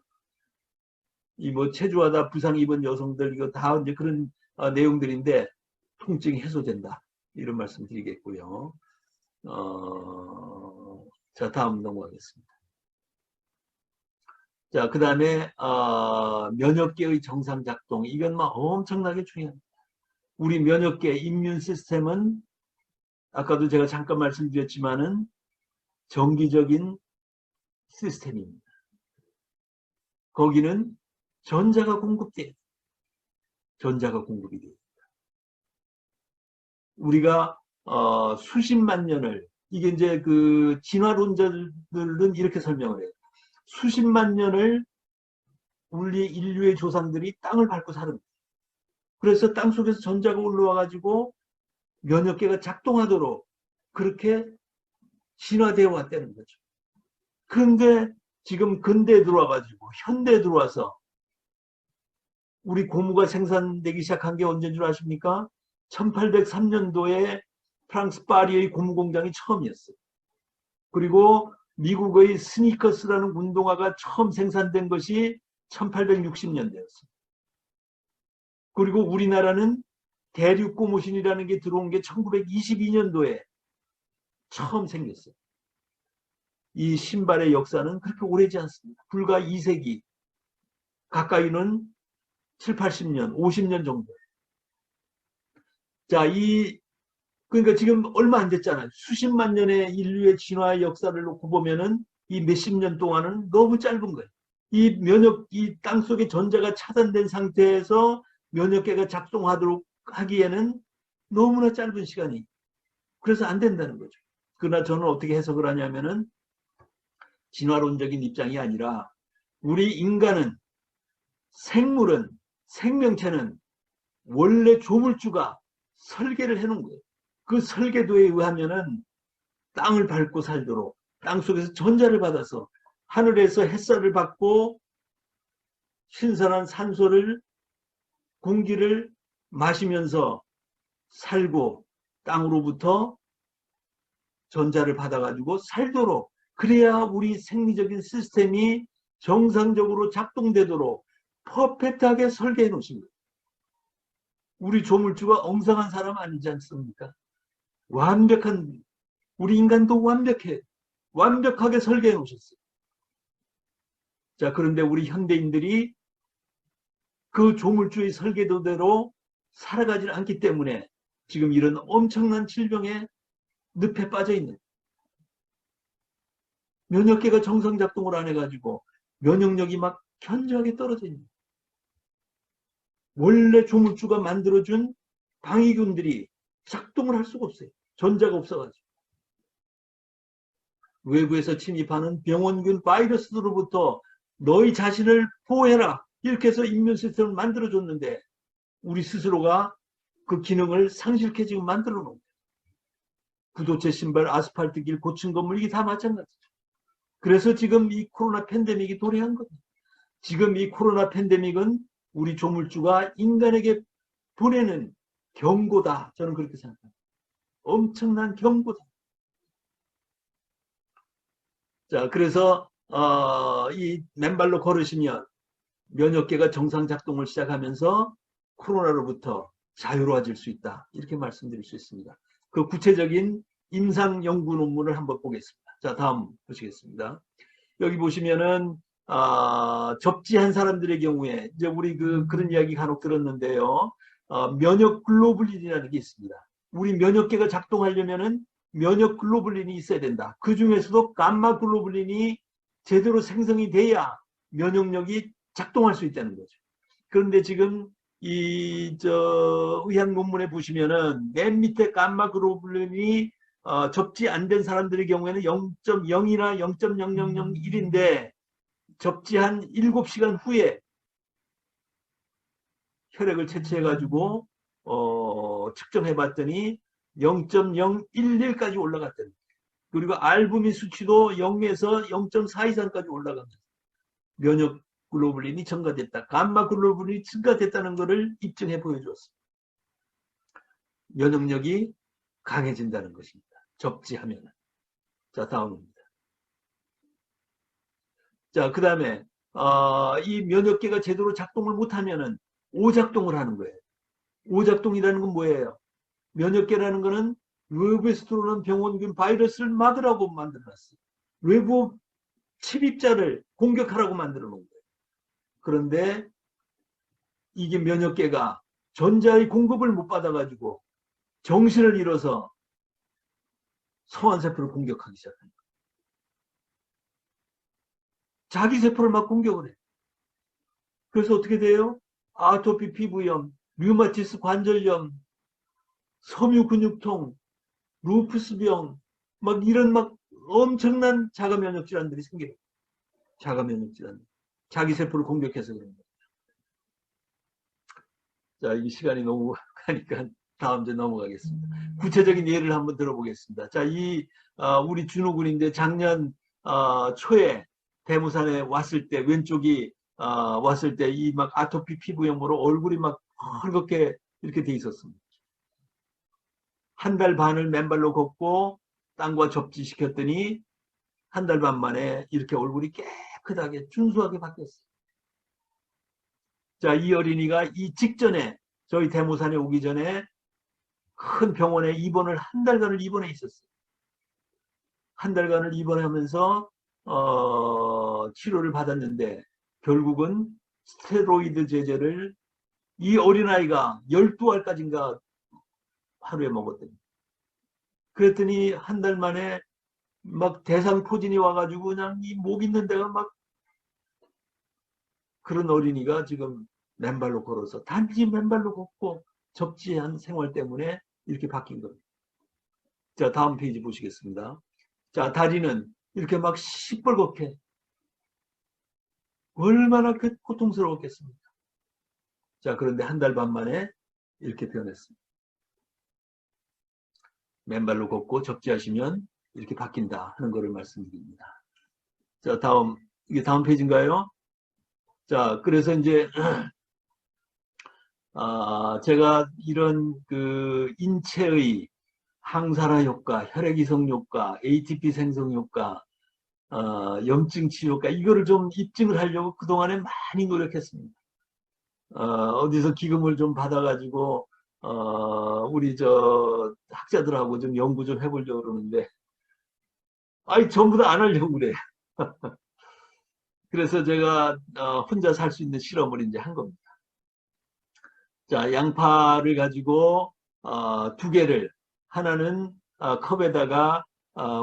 이 뭐 체조하다 부상 입은 여성들 이거 다 이제 그런 내용들인데 통증이 해소된다. 이런 말씀 드리겠고요. 자, 다음 넘어가겠습니다. 자, 그 다음에 면역계의 정상 작동. 이건 막 엄청나게 중요합니다. 우리 면역계, 임뮨 시스템은 아까도 제가 잠깐 말씀드렸지만은 정기적인 시스템입니다. 거기는 전자가 공급돼요. 전자가 공급이 돼요. 우리가 수십만 년을, 이게 이제 그 진화론자들은 이렇게 설명을 해요. 수십만 년을 우리 인류의 조상들이 땅을 밟고 사는 거예요. 그래서 땅 속에서 전자가 올라와 가지고 면역계가 작동하도록 그렇게 진화되어 왔다는 거죠. 그런데 지금 근대에 들어와 가지고 현대에 들어와서 우리 고무가 생산되기 시작한 게 언제인 줄 아십니까? 1803년도에 프랑스 파리의 고무 공장이 처음이었어요. 그리고 미국의 스니커스라는 운동화가 처음 생산된 것이 1860년대였어요. 그리고 우리나라는 대륙 고무신이라는 게 들어온 게 1922년도에 처음 생겼어요. 이 신발의 역사는 그렇게 오래지 않습니다. 불과 2세기, 가까이는 7, 80년, 50년 정도. 자, 그러니까 지금 얼마 안 됐잖아요. 수십만 년의 인류의 진화의 역사를 놓고 보면은 이 몇십 년 동안은 너무 짧은 거예요. 이 땅 속에 전자가 차단된 상태에서 면역계가 작동하도록 하기에는 너무나 짧은 시간이. 그래서 안 된다는 거죠. 그러나 저는 어떻게 해석을 하냐면은 진화론적인 입장이 아니라 우리 인간은 생물은 생명체는 원래 조물주가 설계를 해놓은 거예요. 그 설계도에 의하면은 땅을 밟고 살도록 땅 속에서 전자를 받아서 하늘에서 햇살을 받고 신선한 산소를 공기를 마시면서 살고 땅으로부터 전자를 받아가지고 살도록 그래야 우리 생리적인 시스템이 정상적으로 작동되도록 퍼펙트하게 설계해 놓으신 거예요. 우리 조물주가 엉성한 사람 아니지 않습니까? 완벽한, 우리 인간도 완벽하게 설계해 놓으셨어요. 자, 그런데 우리 현대인들이 그 조물주의 설계도대로 살아가지 않기 때문에 지금 이런 엄청난 질병에 늪에 빠져 있는, 면역계가 정상 작동을 안 해가지고 면역력이 막 현저하게 떨어져 있는, 원래 조물주가 만들어준 방위균들이 작동을 할 수가 없어요. 전자가 없어가지고. 외부에서 침입하는 병원균 바이러스로부터 너희 자신을 보호해라. 이렇게 해서 임뮨 시스템을 만들어줬는데 우리 스스로가 그 기능을 상실케 지금 만들어 놓은 거예요. 구도체 신발, 아스팔트 길, 고층 건물 이게 다 마찬가지죠. 그래서 지금 이 코로나 팬데믹이 도래한 거예요. 지금 이 코로나 팬데믹은 우리 조물주가 인간에게 보내는 경고다. 저는 그렇게 생각합니다. 엄청난 경고다. 자, 그래서 이 맨발로 걸으시면 면역계가 정상 작동을 시작하면서 코로나로부터 자유로워질 수 있다. 이렇게 말씀드릴 수 있습니다. 그 구체적인 임상 연구 논문을 한번 보겠습니다. 자, 다음 보시겠습니다. 여기 보시면은 접지한 사람들의 경우에 이제 우리 그런 이야기 간혹 들었는데요. 면역 글로불린이라는 게 있습니다. 우리 면역계가 작동하려면은 면역 글로불린이 있어야 된다. 그 중에서도 감마 글로불린이 제대로 생성이 돼야 면역력이 작동할 수 있다는 거죠. 그런데 지금 의학 논문에 보시면은 맨 밑에 감마 글로불린이 접지 안 된 사람들의 경우에는 0.0이나 0.0001인데 접지한 7시간 후에 혈액을 채취해가지고 측정해 봤더니 0.011까지 올라갔다는 거예요. 그리고 알부민 수치도 0에서 0.4 이상까지 올라갑니다. 면역 글로불린이 증가됐다. 감마 글로불린이 증가됐다는 것을 입증해 보여주었습니다. 면역력이 강해진다는 것입니다. 접지하면. 자, 다음입니다. 자, 그 다음에 이 면역계가 제대로 작동을 못하면은 오작동을 하는 거예요. 오작동이라는 건 뭐예요? 면역계라는 거는 외부에서 들어오는 병원균 바이러스를 막으라고 만들어놨어요. 외부 침입자를 공격하라고 만들어 놓은 거예요. 그런데 이게 면역계가 전자의 공급을 못 받아가지고 정신을 잃어서 소환세포를 공격하기 시작합니다. 자기 세포를 막 공격을 해요. 그래서 어떻게 돼요? 아토피 피부염, 류마티스 관절염, 섬유근육통, 루푸스병, 막 이런 막 엄청난 자가면역 질환들이 생겨요. 자가면역 질환. 자기 세포를 공격해서 그런 거예요. 자, 이 시간이 너무 가니까 다음 주에 넘어가겠습니다. 구체적인 예를 한번 들어보겠습니다. 자, 우리 준호 군인데 작년 초에 대모산에 왔을 때 왼쪽이 왔을 때 이 막 아토피 피부염으로 얼굴이 막 헐겁게 이렇게 돼 있었습니다. 한 달 반을 맨발로 걷고 땅과 접지시켰더니 한 달 반 만에 이렇게 얼굴이 깨끗하게 준수하게 바뀌었어요. 자, 이 어린이가 이 직전에 저희 대모산에 오기 전에 큰 병원에 입원을 한 달간을 입원해 있었어요. 한 달간을 입원하면서 치료를 받았는데 결국은 스테로이드 제제를 이 어린아이가 12알까지인가 하루에 먹었더니 그랬더니 한 달 만에 막 대상포진이 와가지고 그냥 이 목 있는 데가 막 그런 어린이가 지금 맨발로 걸어서 단지 맨발로 걷고 접지한 생활 때문에 이렇게 바뀐 겁니다. 자, 다음 페이지 보시겠습니다. 자, 다리는 이렇게 막 시뻘겋게 얼마나 고통스러웠겠습니까? 자, 그런데 한 달 반 만에 이렇게 변했습니다. 맨발로 걷고 접지하시면 이렇게 바뀐다 하는 것을 말씀드립니다. 자, 이게 다음 페이지인가요? 자, 그래서 이제 제가 이런 인체의 항산화 효과, 혈액이송 효과, ATP 생성 효과, 염증 치료 효과 이거를 좀 입증을 하려고 그동안에 많이 노력했습니다. 어디서 기금을 좀 받아가지고 우리 학자들하고 좀 연구 좀 해보려고 그러는데 전부 다 안 하려고 그래. 그래서 제가 혼자 살 수 있는 실험을 이제 한 겁니다. 자, 양파를 가지고 두 개를 하나는 컵에다가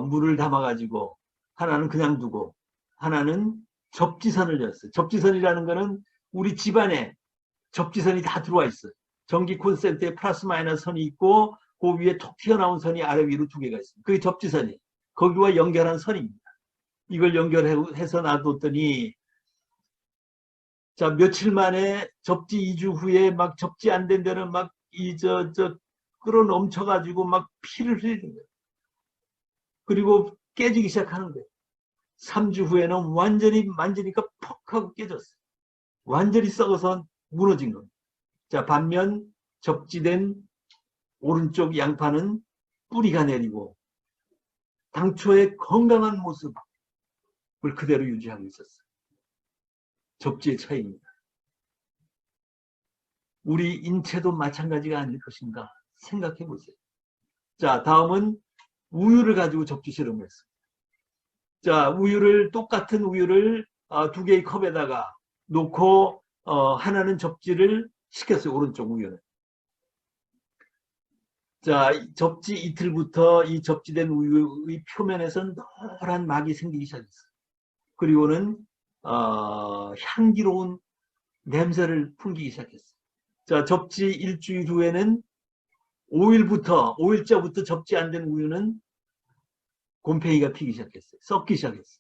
물을 담아가지고 하나는 그냥 두고 하나는 접지선을 였어요. 접지선이라는 거는 우리 집안에 접지선이 다 들어와 있어요. 전기 콘센트에 플러스 마이너스 선이 있고 그 위에 톡 튀어나온 선이 아래 위로 두 개가 있어요. 그게 접지선이 거기와 연결한 선입니다. 이걸 연결해서 놔뒀더니 자, 며칠 만에 접지 2주 후에 막 접지 안 된 데는 막 끌어 넘쳐가지고 막 피를 흘리는 거예요. 그리고 깨지기 시작하는 거예요. 3주 후에는 완전히 만지니까 퍽 하고 깨졌어요. 완전히 썩어서 무너진 겁니다. 자, 반면 접지된 오른쪽 양파는 뿌리가 내리고 당초의 건강한 모습을 그대로 유지하고 있었어요. 접지의 차이입니다. 우리 인체도 마찬가지가 아닐 것인가 생각해 보세요. 자, 다음은 우유를 가지고 접지 실험을 했습니다. 자, 똑같은 우유를 두 개의 컵에다가 놓고 하나는 접지를 시켰어요. 오른쪽 우유는. 자, 접지 이틀부터 이 접지된 우유의 표면에서 노란 막이 생기기 시작했어요. 그리고는 향기로운 냄새를 풍기기 시작했어요. 자, 접지 일주일 후에는 5일자부터 접지 안 된 우유는 곰팡이가 피기 시작했어요. 썩기 시작했어요.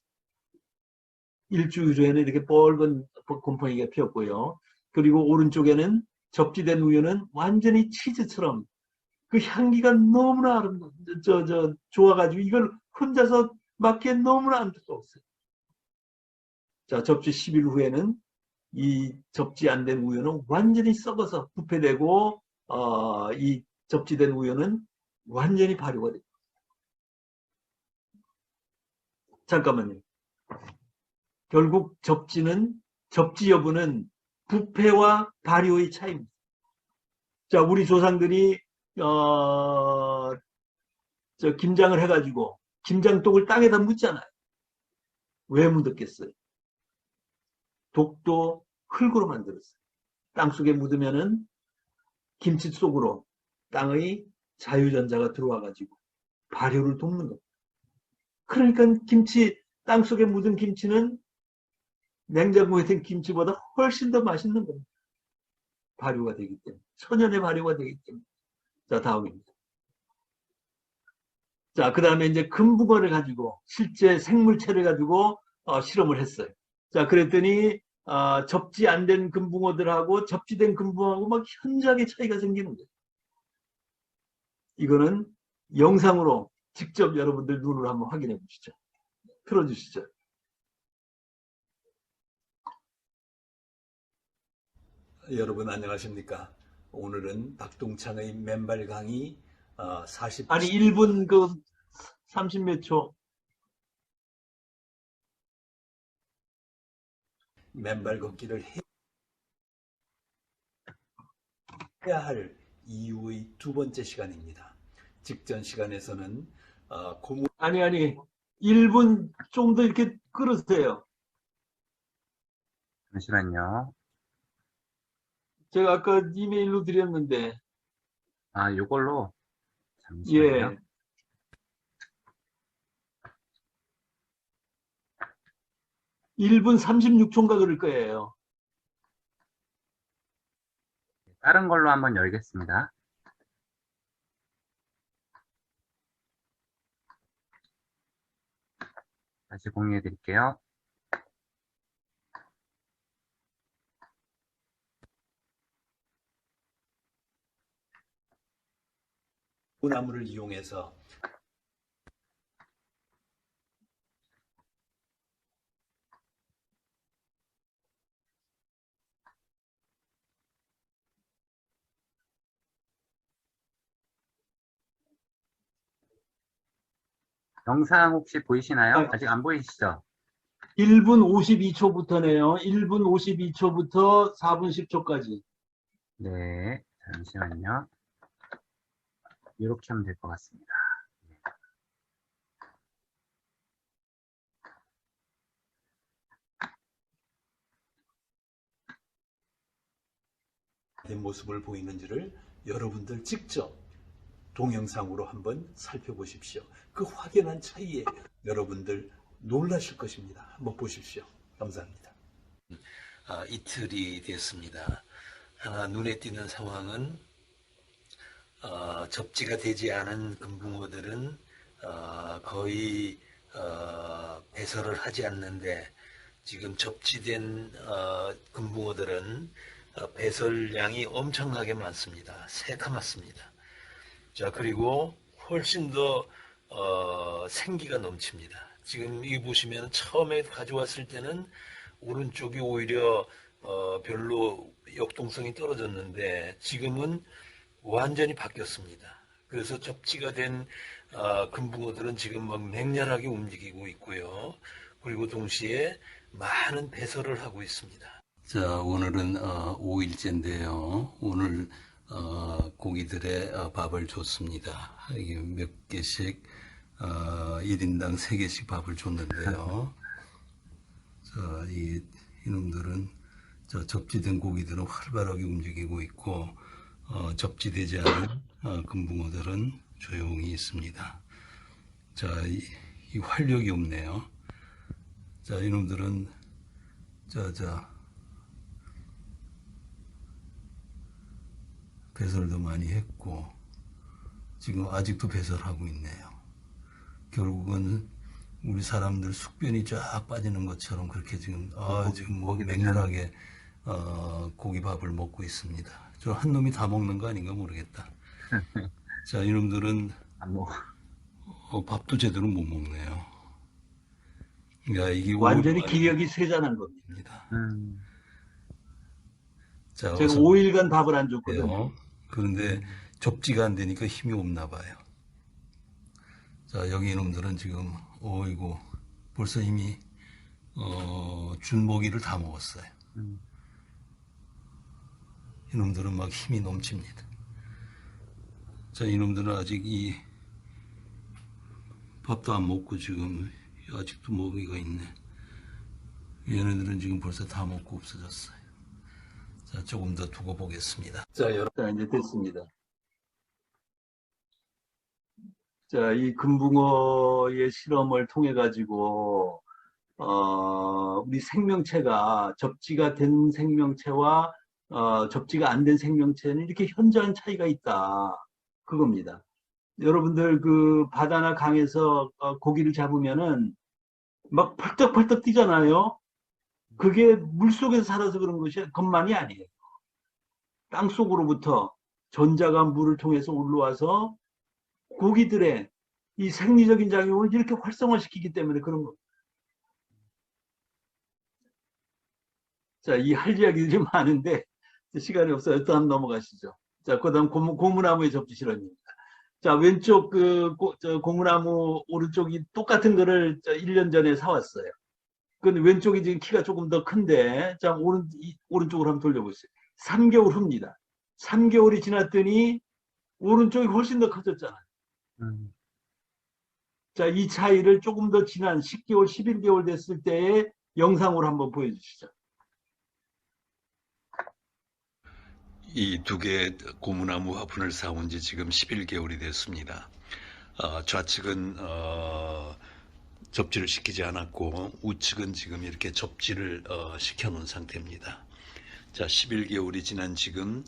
일주일 후에는 이렇게 뻘건 곰팡이가 피었고요. 그리고 오른쪽에는 접지된 우유는 완전히 치즈처럼 그 향기가 너무나 좋아가지고 이걸 혼자서 맡기엔 너무나 안 좋았어요. 자, 접지 10일 후에는 이 접지 안 된 우유는 완전히 썩어서 부패되고, 이 접지된 우유는 완전히 발효가 됩니다. 잠깐만요. 결국 접지 여부는 부패와 발효의 차이입니다. 자, 우리 조상들이, 김장을 해가지고, 김장독을 땅에다 묻잖아요. 왜 묻었겠어요? 독도 흙으로 만들었어요. 땅 속에 묻으면은 김치 속으로 땅의 자유전자가 들어와가지고 발효를 돕는 겁니다. 그러니까 땅 속에 묻은 김치는 냉장고에 든 김치보다 훨씬 더 맛있는 겁니다. 발효가 되기 때문에. 천연의 발효가 되기 때문에. 자, 다음입니다. 자, 그 다음에 이제 금붕어를 가지고 실제 생물체를 가지고 실험을 했어요. 자, 그랬더니 접지 안 된 금붕어들하고 접지된 금붕어하고 막 현저하게 차이가 생기는 거예요. 이거는 영상으로 직접 여러분들 눈으로 한번 확인해 보시죠. 틀어주시죠. 여러분 안녕하십니까? 오늘은 박동창의 맨발 강의 1분 30몇 초 맨발 걷기를 해야 할 이유의 두 번째 시간입니다. 직전 시간에서는 아니 1분 좀 더 이렇게 끌으세요. 잠시만요. 제가 아까 이메일로 드렸는데. 요걸로. 잠시만요. 예. 1분 36초인가 그럴 거예요. 다른 걸로 한번 열겠습니다. 다시 공유해 드릴게요. 나무를 이용해서 영상 혹시 보이시나요? 아직 안 보이시죠? 1분 52초부터네요. 1분 52초부터 4분 10초까지. 네, 잠시만요. 이렇게 하면 될 것 같습니다. 된 모습을 보이는지를 여러분들 직접 동영상으로 한번 살펴보십시오. 그 확연한 차이에 여러분들 놀라실 것입니다. 한번 보십시오. 감사합니다. 이틀이 됐습니다. 하나 눈에 띄는 상황은 접지가 되지 않은 금붕어들은 거의 배설을 하지 않는데 지금 접지된 금붕어들은 배설량이 엄청나게 많습니다. 새카맣습니다. 자, 그리고 훨씬 더 생기가 넘칩니다. 지금 이 보시면 처음에 가져왔을 때는 오른쪽이 오히려 별로 역동성이 떨어졌는데 지금은 완전히 바뀌었습니다. 그래서 접지가 된 금붕어들은 지금 막 맹렬하게 움직이고 있고요. 그리고 동시에 많은 배설을 하고 있습니다. 자, 오늘은 5일째인데요. 오늘 고기들의 밥을 줬습니다. 이게 몇 개씩 1인당 3개씩 밥을 줬는데요. 자, 이놈들은 접지된 고기들은 활발하게 움직이고 있고 접지되지 않은 금붕어들은 조용히 있습니다. 자, 이 활력이 없네요. 자, 이놈들은 배설도 많이 했고 지금 아직도 배설하고 있네요. 결국은 우리 사람들 숙변이 쫙 빠지는 것처럼 그렇게 지금 지금 뭐 맹렬하게 고기밥을 먹고 있습니다. 저 한 놈이 다 먹는 거 아닌가 모르겠다. 자, 이놈들은 안 먹어. 밥도 제대로 못 먹네요. 야, 이게 완전히 기력이 쇠잔한 겁니다. 자, 제가 5일간 밥을 안 줬거든요. 그런데 접지가 안 되니까 힘이 없나 봐요. 자, 여기 이놈들은 지금 어이구 벌써 이미 준 먹이를 다 먹었어요. 이놈들은 막 힘이 넘칩니다. 자, 이놈들은 아직 이 밥도 안 먹고 지금 아직도 먹이가 있네. 얘네들은 지금 벌써 다 먹고 없어졌어요. 자, 조금 더 두고 보겠습니다. 자, 자, 이제 됐습니다. 자, 이 금붕어의 실험을 통해 가지고 우리 생명체가 접지가 된 생명체와 접지가 안 된 생명체는 이렇게 현저한 차이가 있다. 그겁니다. 여러분들 그 바다나 강에서 고기를 잡으면은 막 펄떡펄떡 뛰잖아요. 그게 물속에서 살아서 그런 것만이 아니에요. 땅속으로부터 전자가 물을 통해서 올라와서 고기들의 이 생리적인 작용을 이렇게 활성화시키기 때문에 그런 겁니다. 자, 이 할 이야기들이 많은데 시간이 없어요. 또 한번 넘어가시죠. 자, 그 다음 고무나무의 접지 실험입니다. 자, 왼쪽 고무나무 오른쪽이 똑같은 거를 1년 전에 사왔어요. 근데 왼쪽이 지금 키가 조금 더 큰데, 자, 오른쪽으로 한번 돌려보세요. 3개월 후입니다. 3개월이 지났더니 오른쪽이 훨씬 더 커졌잖아요. 자, 이 차이를 조금 더 지난 10개월, 11개월 됐을 때의 영상으로 한번 보여주시죠. 이 두 개의 고무나무 화분을 사온 지 지금 11개월이 됐습니다. 좌측은 접지를 시키지 않았고 우측은 지금 이렇게 접지를 시켜 놓은 상태입니다. 자, 11개월이 지난 지금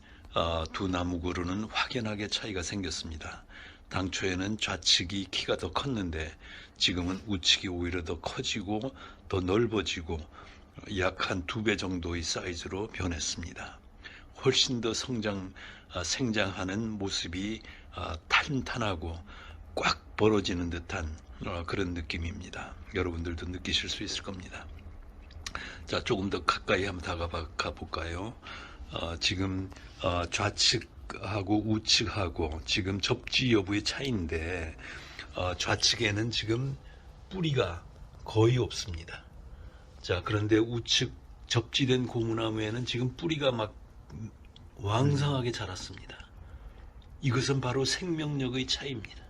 두 나무 그루는 확연하게 차이가 생겼습니다. 당초에는 좌측이 키가 더 컸는데 지금은 우측이 오히려 더 커지고 더 넓어지고 약 한 2배 정도의 사이즈로 변했습니다. 훨씬 더 생장하는 모습이 탄탄하고 꽉 벌어지는 듯한 그런 느낌입니다. 여러분들도 느끼실 수 있을 겁니다. 자, 조금 더 가까이 한번 다가가 볼까요? 지금 좌측하고 우측하고 지금 접지 여부의 차이인데 좌측에는 지금 뿌리가 거의 없습니다. 자, 그런데 우측 접지된 고무나무에는 지금 뿌리가 막 왕성하게 자랐습니다. 이것은 바로 생명력의 차이입니다.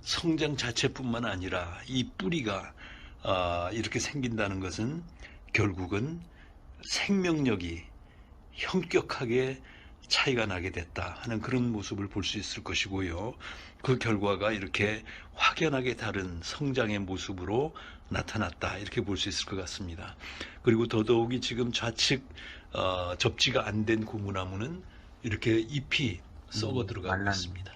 성장 자체뿐만 아니라 이 뿌리가 이렇게 생긴다는 것은 결국은 생명력이 현격하게 차이가 나게 됐다 하는 그런 모습을 볼 수 있을 것이고요. 그 결과가 이렇게 확연하게 다른 성장의 모습으로 나타났다 이렇게 볼 수 있을 것 같습니다. 그리고 더더욱이 지금 좌측 접지가 안 된 고무나무는 이렇게 잎이 썩어 들어가고 있습니다.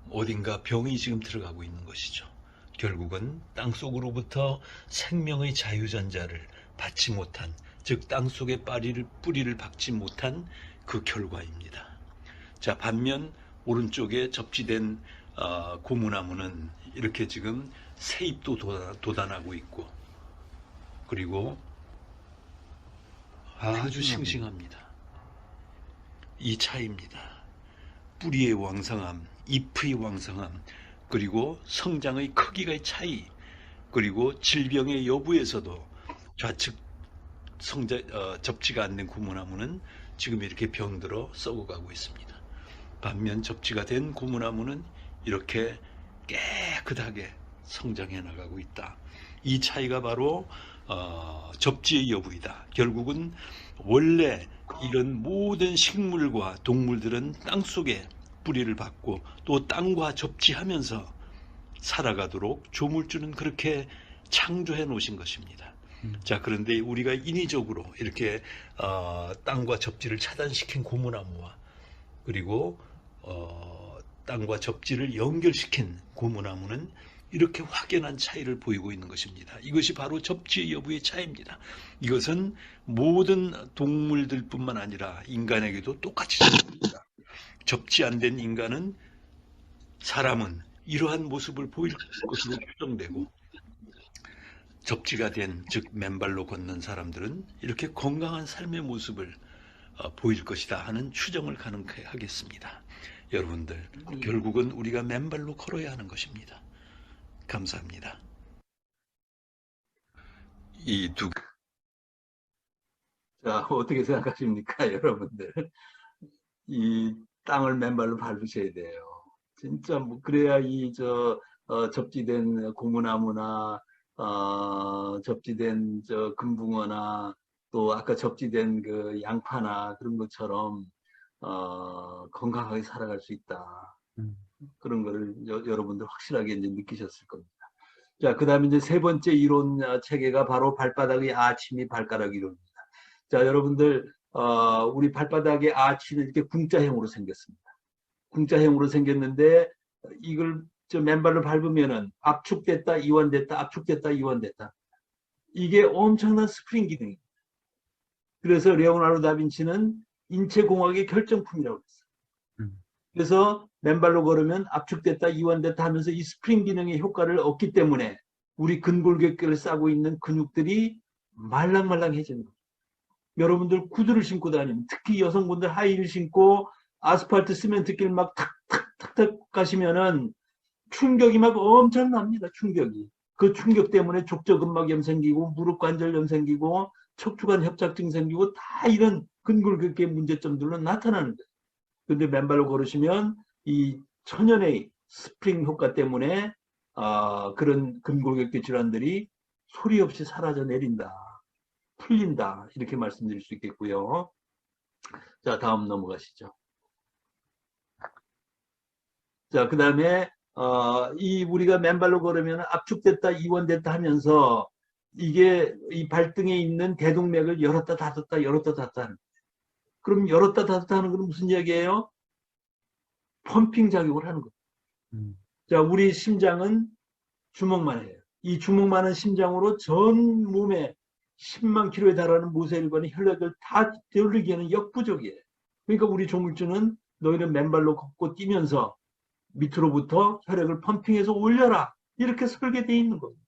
어딘가 병이 지금 들어가고 있는 것이죠. 결국은 땅속으로부터 생명의 자유전자를 받지 못한, 즉 땅속에 뿌리를 박지 못한 그 결과입니다. 자, 반면 오른쪽에 접지된 고무나무는 이렇게 지금 새잎도 돋아나고 있고, 그리고 아주 싱싱합니다. 이 차이입니다. 뿌리의 왕성함, 잎의 왕성함, 그리고 성장의 크기의 차이, 그리고 질병의 여부에서도 좌측 접지가 안 된 고무나무는 지금 이렇게 병들어 썩어가고 있습니다. 반면 접지가 된 고무나무는 이렇게 깨끗하게 성장해 나가고 있다. 이 차이가 바로 접지의 여부이다. 결국은 원래 이런 모든 식물과 동물들은 땅속에 뿌리를 받고 또 땅과 접지하면서 살아가도록 조물주는 그렇게 창조해 놓으신 것입니다. 자, 그런데 우리가 인위적으로 이렇게 땅과 접지를 차단시킨 고무나무와 그리고 땅과 접지를 연결시킨 고무나무는 이렇게 확연한 차이를 보이고 있는 것입니다. 이것이 바로 접지 여부의 차이입니다. 이것은 모든 동물들뿐만 아니라 인간에게도 똑같이 적용됩니다. 접지 안 된 인간은 사람은 이러한 모습을 보일 것으로 추정되고 접지가 된, 즉 맨발로 걷는 사람들은 이렇게 건강한 삶의 모습을 보일 것이다 하는 추정을 가능하겠습니다. 여러분들, 결국은 우리가 맨발로 걸어야 하는 것입니다. 감사합니다. 자, 어떻게 생각하십니까, 여러분들? 이 땅을 맨발로 밟으셔야 돼요. 진짜 뭐 그래야 접지된 고무나무나 접지된 금붕어나 또 아까 접지된 그 양파나 그런 것처럼 건강하게 살아갈 수 있다. 그런 거를 여러분들 확실하게 이제 느끼셨을 겁니다. 자, 그 다음에 이제 세 번째 이론 체계가 바로 발바닥의 아치 발가락 이론입니다. 자, 여러분들, 우리 발바닥의 아치는 이렇게 궁자형으로 생겼습니다. 궁자형으로 생겼는데, 이걸 맨발로 밟으면은 압축됐다, 이완됐다, 압축됐다, 이완됐다. 이게 엄청난 스프링 기능입니다. 그래서 레오나르도 다빈치는 인체공학의 결정품이라고 했어요. 그래서 맨발로 걸으면 압축됐다, 이완됐다 하면서 이 스프링 기능의 효과를 얻기 때문에 우리 근골격계를 싸고 있는 근육들이 말랑말랑해지는 거예요. 여러분들 구두를 신고 다니면, 특히 여성분들 하이힐 신고 아스팔트 시멘트길 막 탁탁탁탁 가시면은 충격이 막 엄청납니다. 충격이. 그 충격 때문에 족저근막염 생기고 무릎 관절염 생기고 척추관 협착증 생기고 다 이런 근골격계 문제점들로 나타나는 거예요. 근데 맨발로 걸으시면 이 천연의 스프링 효과 때문에 그런 근골격계 질환들이 소리 없이 사라져 내린다. 풀린다. 이렇게 말씀드릴 수 있겠고요. 자, 다음 넘어가시죠. 자, 그 다음에 우리가 맨발로 걸으면 압축됐다, 이완됐다 하면서 이게 이 발등에 있는 대동맥을 열었다 닫았다, 열었다 닫았다 하는 거예요. 그럼 열었다 닫았다 하는 건 무슨 이야기예요? 펌핑 작용을 하는 거예요. 자, 우리 심장은 주먹만 해요. 이 주먹만한 심장으로 전 몸에 10만 킬로에 달하는 모세혈관의 혈액을 다 되돌리기에는 역부족이에요. 그러니까 우리 조물주는 너희는 맨발로 걷고 뛰면서 밑으로부터 혈액을 펌핑해서 올려라. 이렇게 설계되어 있는 겁니다.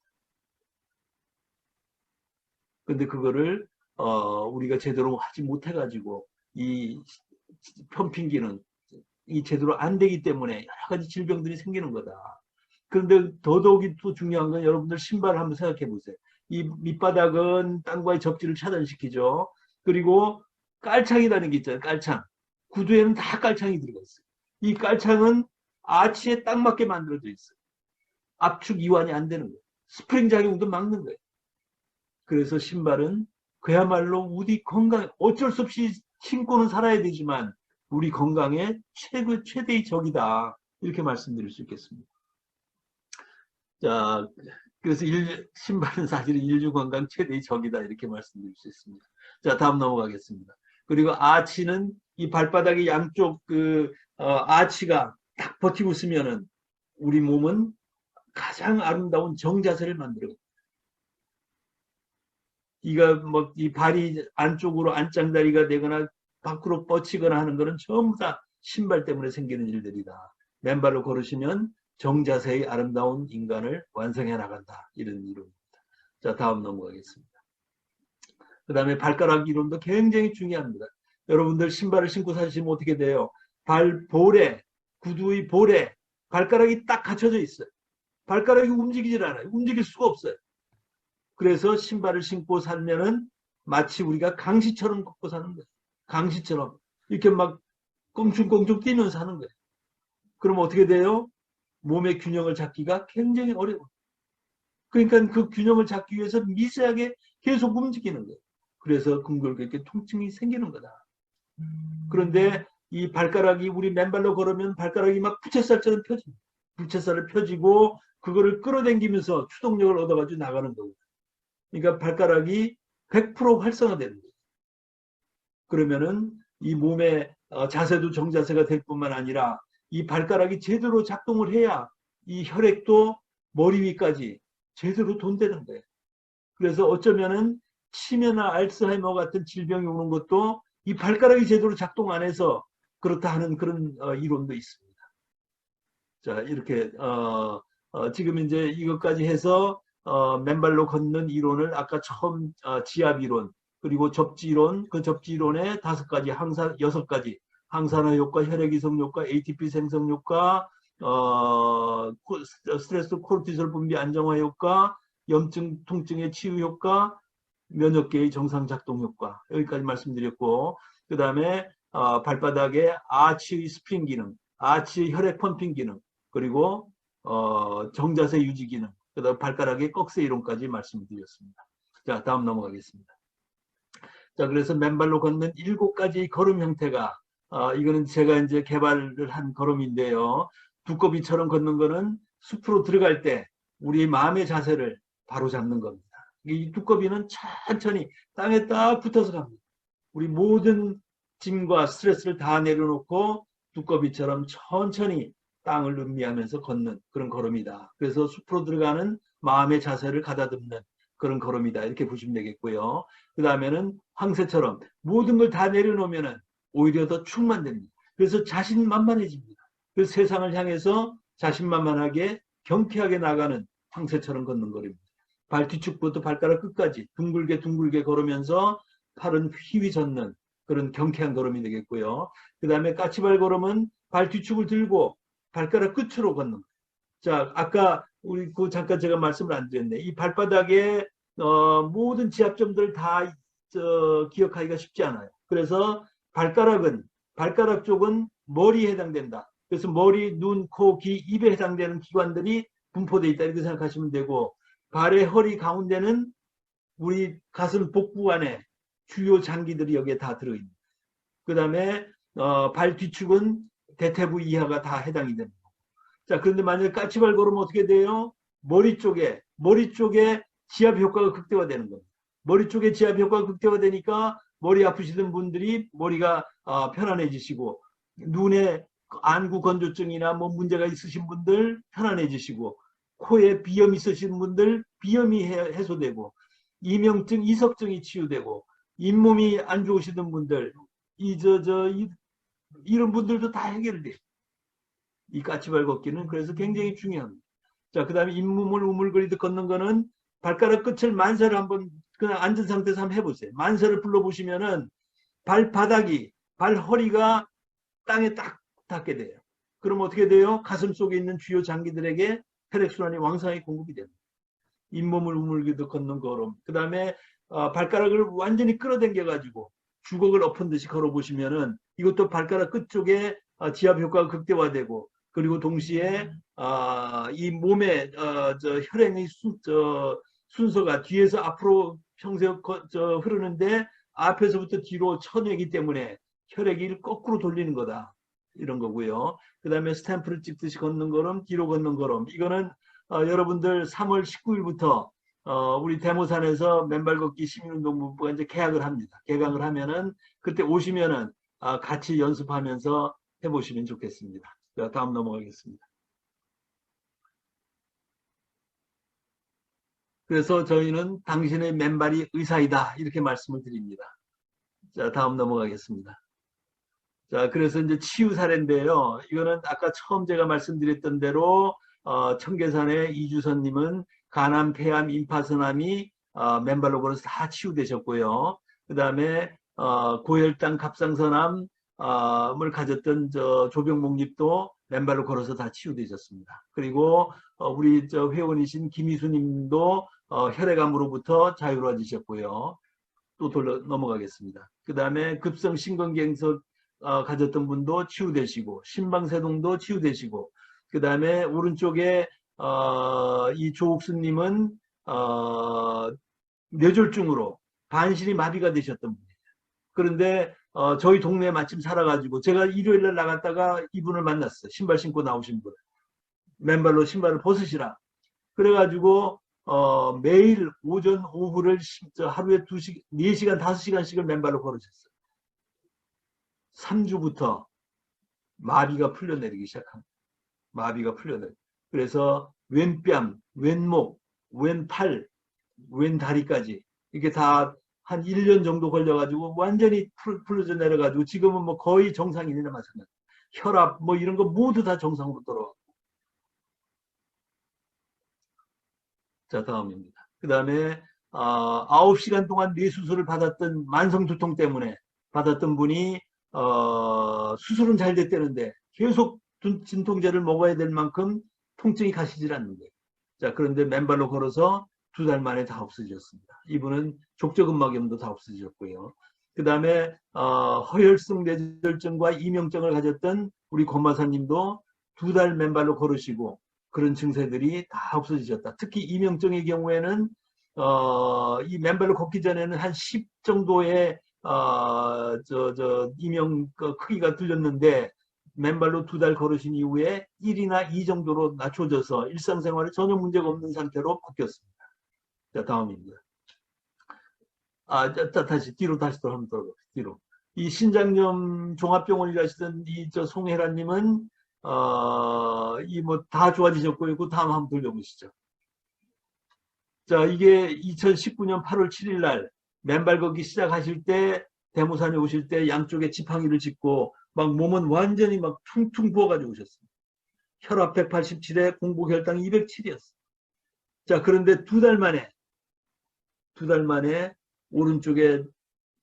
근데 그거를 우리가 제대로 하지 못해가지고 이 펌핑 기능 이 제대로 안 되기 때문에 여러 가지 질병들이 생기는 거다. 그런데 더더욱이 또 중요한 건 여러분들 신발을 한번 생각해 보세요. 이 밑바닥은 땅과의 접지를 차단시키죠. 그리고 깔창이라는 게 있잖아요. 깔창. 구두에는 다 깔창이 들어가 있어요. 이 깔창은 아치에 딱 맞게 만들어져 있어요. 압축 이완이 안 되는 거예요. 스프링 작용도 막는 거예요. 그래서 신발은 그야말로 우리 건강, 어쩔 수 없이 신고는 살아야 되지만 우리 건강의 최대의 적이다. 이렇게 말씀드릴 수 있겠습니다. 자, 그래서 신발은 사실은 인류 건강 최대의 적이다. 이렇게 말씀드릴 수 있습니다. 자, 다음 넘어가겠습니다. 그리고 아치는 이 발바닥의 양쪽 아치가 딱 버티고 있으면은 우리 몸은 가장 아름다운 정자세를 만들어요. 이 발이 안쪽으로 안짱다리가 되거나 밖으로 뻗치거나 하는 것은 전부 다 신발 때문에 생기는 일들이다. 맨발로 걸으시면 정자세의 아름다운 인간을 완성해 나간다. 이런 이론입니다. 자, 다음 넘어가겠습니다. 그 다음에 발가락 이론도 굉장히 중요합니다. 여러분들 신발을 신고 사시면 어떻게 돼요? 발볼에, 구두의 볼에 발가락이 딱 갖춰져 있어요. 발가락이 움직이질 않아요. 움직일 수가 없어요. 그래서 신발을 신고 살면은 마치 우리가 강시처럼 걷고 사는 거예요. 강시처럼. 이렇게 막 껑충껑충 뛰면서 사는 거예요. 그럼 어떻게 돼요? 몸의 균형을 잡기가 굉장히 어려워요. 그러니까 그 균형을 잡기 위해서 미세하게 계속 움직이는 거예요. 그래서 궁궐격계 통증이 생기는 거다. 그런데 이 발가락이 우리 맨발로 걸으면 발가락이 막 부채살처럼 펴집니다. 부채살을 펴지고 그거를 끌어당기면서 추동력을 얻어가지고 나가는 거고. 그러니까 발가락이 100% 활성화되는 거예요. 그러면은 이 몸의 자세도 정자세가 될 뿐만 아니라 이 발가락이 제대로 작동을 해야 이 혈액도 머리 위까지 제대로 돈다는 거예요. 그래서 어쩌면은 치매나 알츠하이머 같은 질병이 오는 것도 이 발가락이 제대로 작동 안 해서 그렇다 하는 그런 이론도 있습니다. 자, 이렇게 지금 이제 이것까지 해서 맨발로 걷는 이론을 아까 처음 지압 이론, 그리고 접지 이론, 그 접지 이론의 5가지, 6가지, 항산화 효과, 혈액 이송 효과, ATP 생성 효과, 스트레스 코르티솔 분비 안정화 효과, 염증 통증의 치유 효과, 면역계의 정상 작동 효과, 여기까지 말씀드렸고, 그 다음에 발바닥의 아치의 스프링 기능, 아치의 혈액 펌핑 기능, 그리고 정자세 유지 기능, 그 다음 발가락의 꺽쇠 이론까지 말씀드렸습니다. 자, 다음 넘어가겠습니다. 자, 그래서 맨발로 걷는 7가지 걸음 형태가 이거는 제가 이제 개발을 한 걸음인데요. 두꺼비처럼 걷는 거는 숲으로 들어갈 때 우리 마음의 자세를 바로 잡는 겁니다. 이 두꺼비는 천천히 땅에 딱 붙어서 갑니다. 우리 모든 짐과 스트레스를 다 내려놓고 두꺼비처럼 천천히 땅을 음미하면서 걷는 그런 걸음이다. 그래서 숲으로 들어가는 마음의 자세를 가다듬는 그런 걸음이다. 이렇게 보시면 되겠고요. 그 다음에는 황새처럼 모든 걸 다 내려놓으면 오히려 더 충만됩니다. 그래서 자신만만해집니다. 그래서 세상을 향해서 자신만만하게 경쾌하게 나가는 황새처럼 걷는 걸음입니다. 발 뒤축부터 발가락 끝까지 둥글게 둥글게 걸으면서 팔은 휘휘 젓는 그런 경쾌한 걸음이 되겠고요. 그 다음에 까치발 걸음은 발 뒤축을 들고 발가락 끝으로 걷는 거예요. 자, 아까 우리 잠깐 제가 말씀을 안 드렸네. 이 발바닥에 모든 지압점들을 다 기억하기가 쉽지 않아요. 그래서 발가락 쪽은 머리에 해당된다. 그래서 머리, 눈, 코, 귀, 입에 해당되는 기관들이 분포되어 있다. 이렇게 생각하시면 되고, 발의 허리 가운데는 우리 가슴 복부 안에 주요 장기들이 여기에 다 들어있습니다. 그 다음에 발 뒤축은 대퇴부 이하가 다 해당이 됩니다. 자, 그런데 만약에 까치발 걸으면 어떻게 돼요? 머리 쪽에 지압 효과가 극대화되는 겁니다. 머리 쪽에 지압 효과가 극대화되니까 머리 아프시던 분들이 머리가 편안해지시고, 눈에 안구 건조증이나 뭐 문제가 있으신 분들 편안해지시고, 코에 비염 있으신 분들 비염이 해소되고, 이명증, 이석증이 치유되고, 잇몸이 안 좋으시던 분들, 이런 분들도 다 해결돼요. 이 까치발 걷기는 그래서 굉장히 중요합니다. 자, 그 다음에 잇몸을 우물거리듯 걷는 거는 발가락 끝을 만세를 한번 그냥 앉은 상태에서 한번 해보세요. 만세를 불러보시면은 발바닥이, 발허리가 땅에 딱 닿게 돼요. 그럼 어떻게 돼요? 가슴 속에 있는 주요 장기들에게 혈액순환이 왕성하게 공급이 됩니다. 잇몸을 우물기듯 걷는 걸음. 그 다음에 발가락을 완전히 끌어당겨가지고 주걱을 엎은 듯이 걸어보시면은 이것도 발가락 끝쪽에 지압 효과가 극대화되고, 그리고 동시에 이 몸의 혈액의 순서가 뒤에서 앞으로 평생 흐르는데 앞에서부터 뒤로 쳐내기 때문에 혈액이 거꾸로 돌리는 거다. 이런 거고요. 그 다음에 스탬프를 찍듯이 걷는 걸음, 뒤로 걷는 걸음. 이거는 여러분들 3월 19일부터 우리 대모산에서 맨발 걷기 시민운동본부가 이제 개강을 합니다. 개강을 하면은 그때 오시면은 같이 연습하면서 해보시면 좋겠습니다. 자, 다음 넘어가겠습니다. 그래서 저희는 당신의 맨발이 의사이다. 이렇게 말씀을 드립니다. 자, 다음 넘어가겠습니다. 자, 그래서 이제 치유 사례인데요. 이거는 아까 처음 제가 말씀드렸던 대로 청계산의 이주선님은 간암, 폐암, 임파선암이 맨발로 걸어서 다 치유되셨고요. 그 다음에 고혈당, 갑상선암을 가졌던 조병목님도 맨발로 걸어서 다 치유되셨습니다. 그리고 우리 회원이신 김희수님도 혈액암으로부터 자유로워지셨고요. 또 넘어가겠습니다. 그 다음에 급성 심근경색 가졌던 분도 치유되시고, 심방세동도 치유되시고, 그 다음에 오른쪽에 이 조옥수님은 뇌졸중으로 반신이 마비가 되셨던 분이에요. 그런데 저희 동네에 마침 살아가지고 제가 일요일날 나갔다가 이분을 만났어요. 신발 신고 나오신 분. 맨발로 신발을 벗으시라. 그래가지고 매일 오전 오후를 하루에 4시간 5시간씩을 맨발로 걸으셨어요. 3주부터 마비가 풀려내리기 시작합니다. 마비가 풀려내리기. 그래서 왼뺨, 왼목, 왼팔, 왼다리까지 이게 다 한 1년 정도 걸려가지고 완전히 풀려져 내려가지고 지금은 뭐 거의 정상인이나 마찬가지. 혈압 뭐 이런 거 모두 다 정상으로 돌아왔고. 자, 다음입니다. 그 다음에 9시간 동안 뇌수술을 받았던 만성두통 때문에 받았던 분이 수술은 잘 됐다는데 계속 진통제를 먹어야 될 만큼 통증이 가시질 않는데. 자, 그런데 맨발로 걸어서 2달 만에 다 없어졌습니다. 이분은 족저근막염도 다 없어졌고요. 그 다음에 허혈성 뇌졸중과 이명증을 가졌던 우리 권마사님도 2달 맨발로 걸으시고 그런 증세들이 다 없어지셨다. 특히 이명증의 경우에는 이 맨발로 걷기 전에는 한 10 정도의 이명 크기가 들렸는데 맨발로 2달 걸으신 이후에 1이나 2 정도로 낮춰져서 일상생활에 전혀 문제가 없는 상태로 바뀌었습니다. 자, 다음입니다. 다시 뒤로 또 한번 더 뒤로. 이 신장염 종합병원 일하시던 송혜라님은 이 뭐 다 좋아지셨고요. 그 다음 한번 돌려보시죠. 자, 이게 2019년 8월 7일 날 맨발 걷기 시작하실 때 대모산에 오실 때 양쪽에 지팡이를 짚고 막 몸은 완전히 막 퉁퉁 부어가지고 오셨어요. 혈압 187에 공복혈당 207이었어요. 자, 그런데 2달 만에 오른쪽에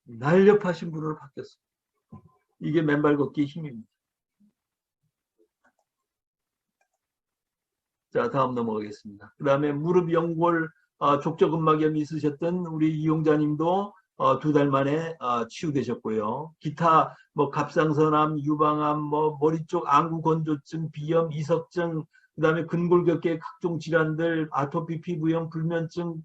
날렵하신 분으로 바뀌었어요. 이게 맨발 걷기의 힘입니다. 자, 다음 넘어가겠습니다. 그 다음에 무릎 연골 족저근막염이 있으셨던 우리 이용자님도 2달 만에 치유되셨고요. 기타 뭐 갑상선암, 유방암, 뭐 머리 쪽 안구건조증, 비염, 이석증, 그다음에 근골격계 각종 질환들, 아토피 피부염, 불면증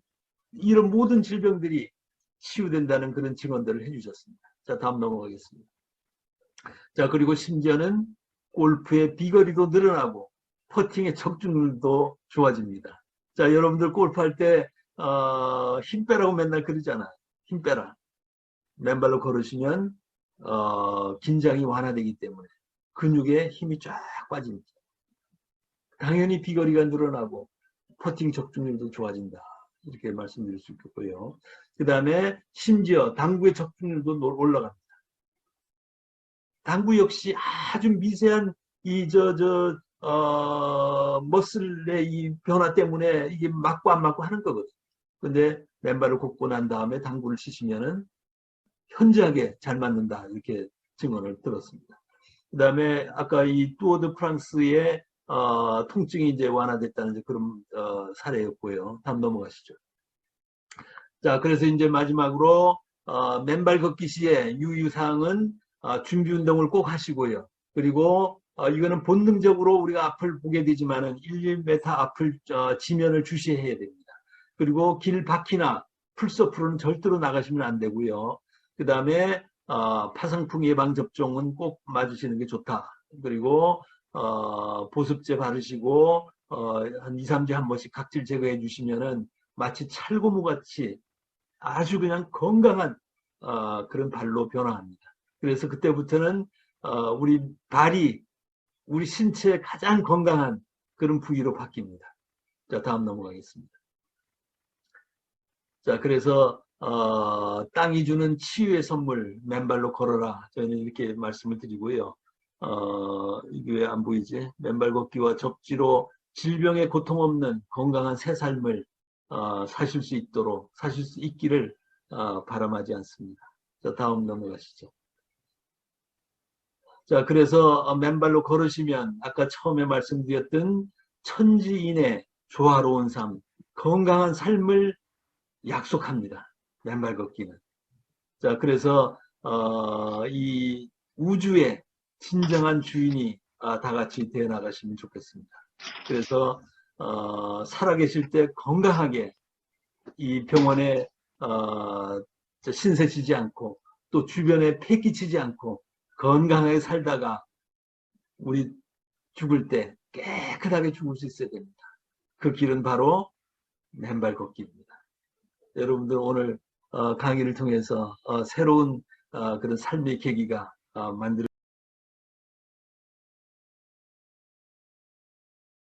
이런 모든 질병들이 치유된다는 그런 증언들을 해주셨습니다. 자, 다음 넘어가겠습니다. 자, 그리고 심지어는 골프의 비거리도 늘어나고 퍼팅의 적중률도 좋아집니다. 자, 여러분들 골프할 때 힘 빼라고 맨날 그러잖아요. 힘 빼라. 맨발로 걸으시면 긴장이 완화되기 때문에 근육에 힘이 쫙 빠집니다. 당연히 비거리가 늘어나고 퍼팅 적중률도 좋아진다. 이렇게 말씀드릴 수 있겠고요. 그 다음에 심지어 당구의 적중률도 올라갑니다. 당구 역시 아주 미세한 머슬의 이 변화 때문에 이게 맞고 안 맞고 하는 거거든요. 근데 맨발을 걷고 난 다음에 당구를 치시면은 현저하게 잘 맞는다. 이렇게 증언을 들었습니다. 그 다음에 아까 이 뚜어드 프랑스의 통증이 이제 완화됐다는 그런 사례였고요. 다음 넘어가시죠. 자, 그래서 이제 마지막으로 맨발 걷기 시에 유의사항은 준비 운동을 꼭 하시고요. 그리고 이거는 본능적으로 우리가 앞을 보게 되지만은 1m 앞을 지면을 주시해야 됩니다. 그리고 길 바퀴나 풀숲으로는 절대로 나가시면 안 되고요. 그 다음에 파상풍 예방 접종은 꼭 맞으시는 게 좋다. 그리고 보습제 바르시고 한 2, 3주에 한 번씩 각질 제거해 주시면은 마치 찰고무같이 아주 그냥 건강한 그런 발로 변화합니다. 그래서 그때부터는 우리 발이 우리 신체의 가장 건강한 그런 부위로 바뀝니다. 자, 다음 넘어가겠습니다. 자, 그래서 땅이 주는 치유의 선물 맨발로 걸어라. 저희는 이렇게 말씀을 드리고요. 이게 왜 안 보이지? 맨발 걷기와 접지로 질병에 고통 없는 건강한 새 삶을 사실 수 있기를 바람하지 않습니다. 자, 다음 넘어가시죠. 자, 그래서 맨발로 걸으시면 아까 처음에 말씀드렸던 천지인의 조화로운 삶, 건강한 삶을 약속합니다. 맨발 걷기는. 자, 그래서 이 우주의 진정한 주인이 다 같이 되어 나가시면 좋겠습니다. 그래서 살아계실 때 건강하게 이 병원에 신세 지지 않고 또 주변에 폐 끼치지 않고 건강하게 살다가 우리 죽을 때 깨끗하게 죽을 수 있어야 됩니다. 그 길은 바로 맨발 걷기입니다. 여러분들 오늘 강의를 통해서 새로운 그런 삶의 계기가 만들어지고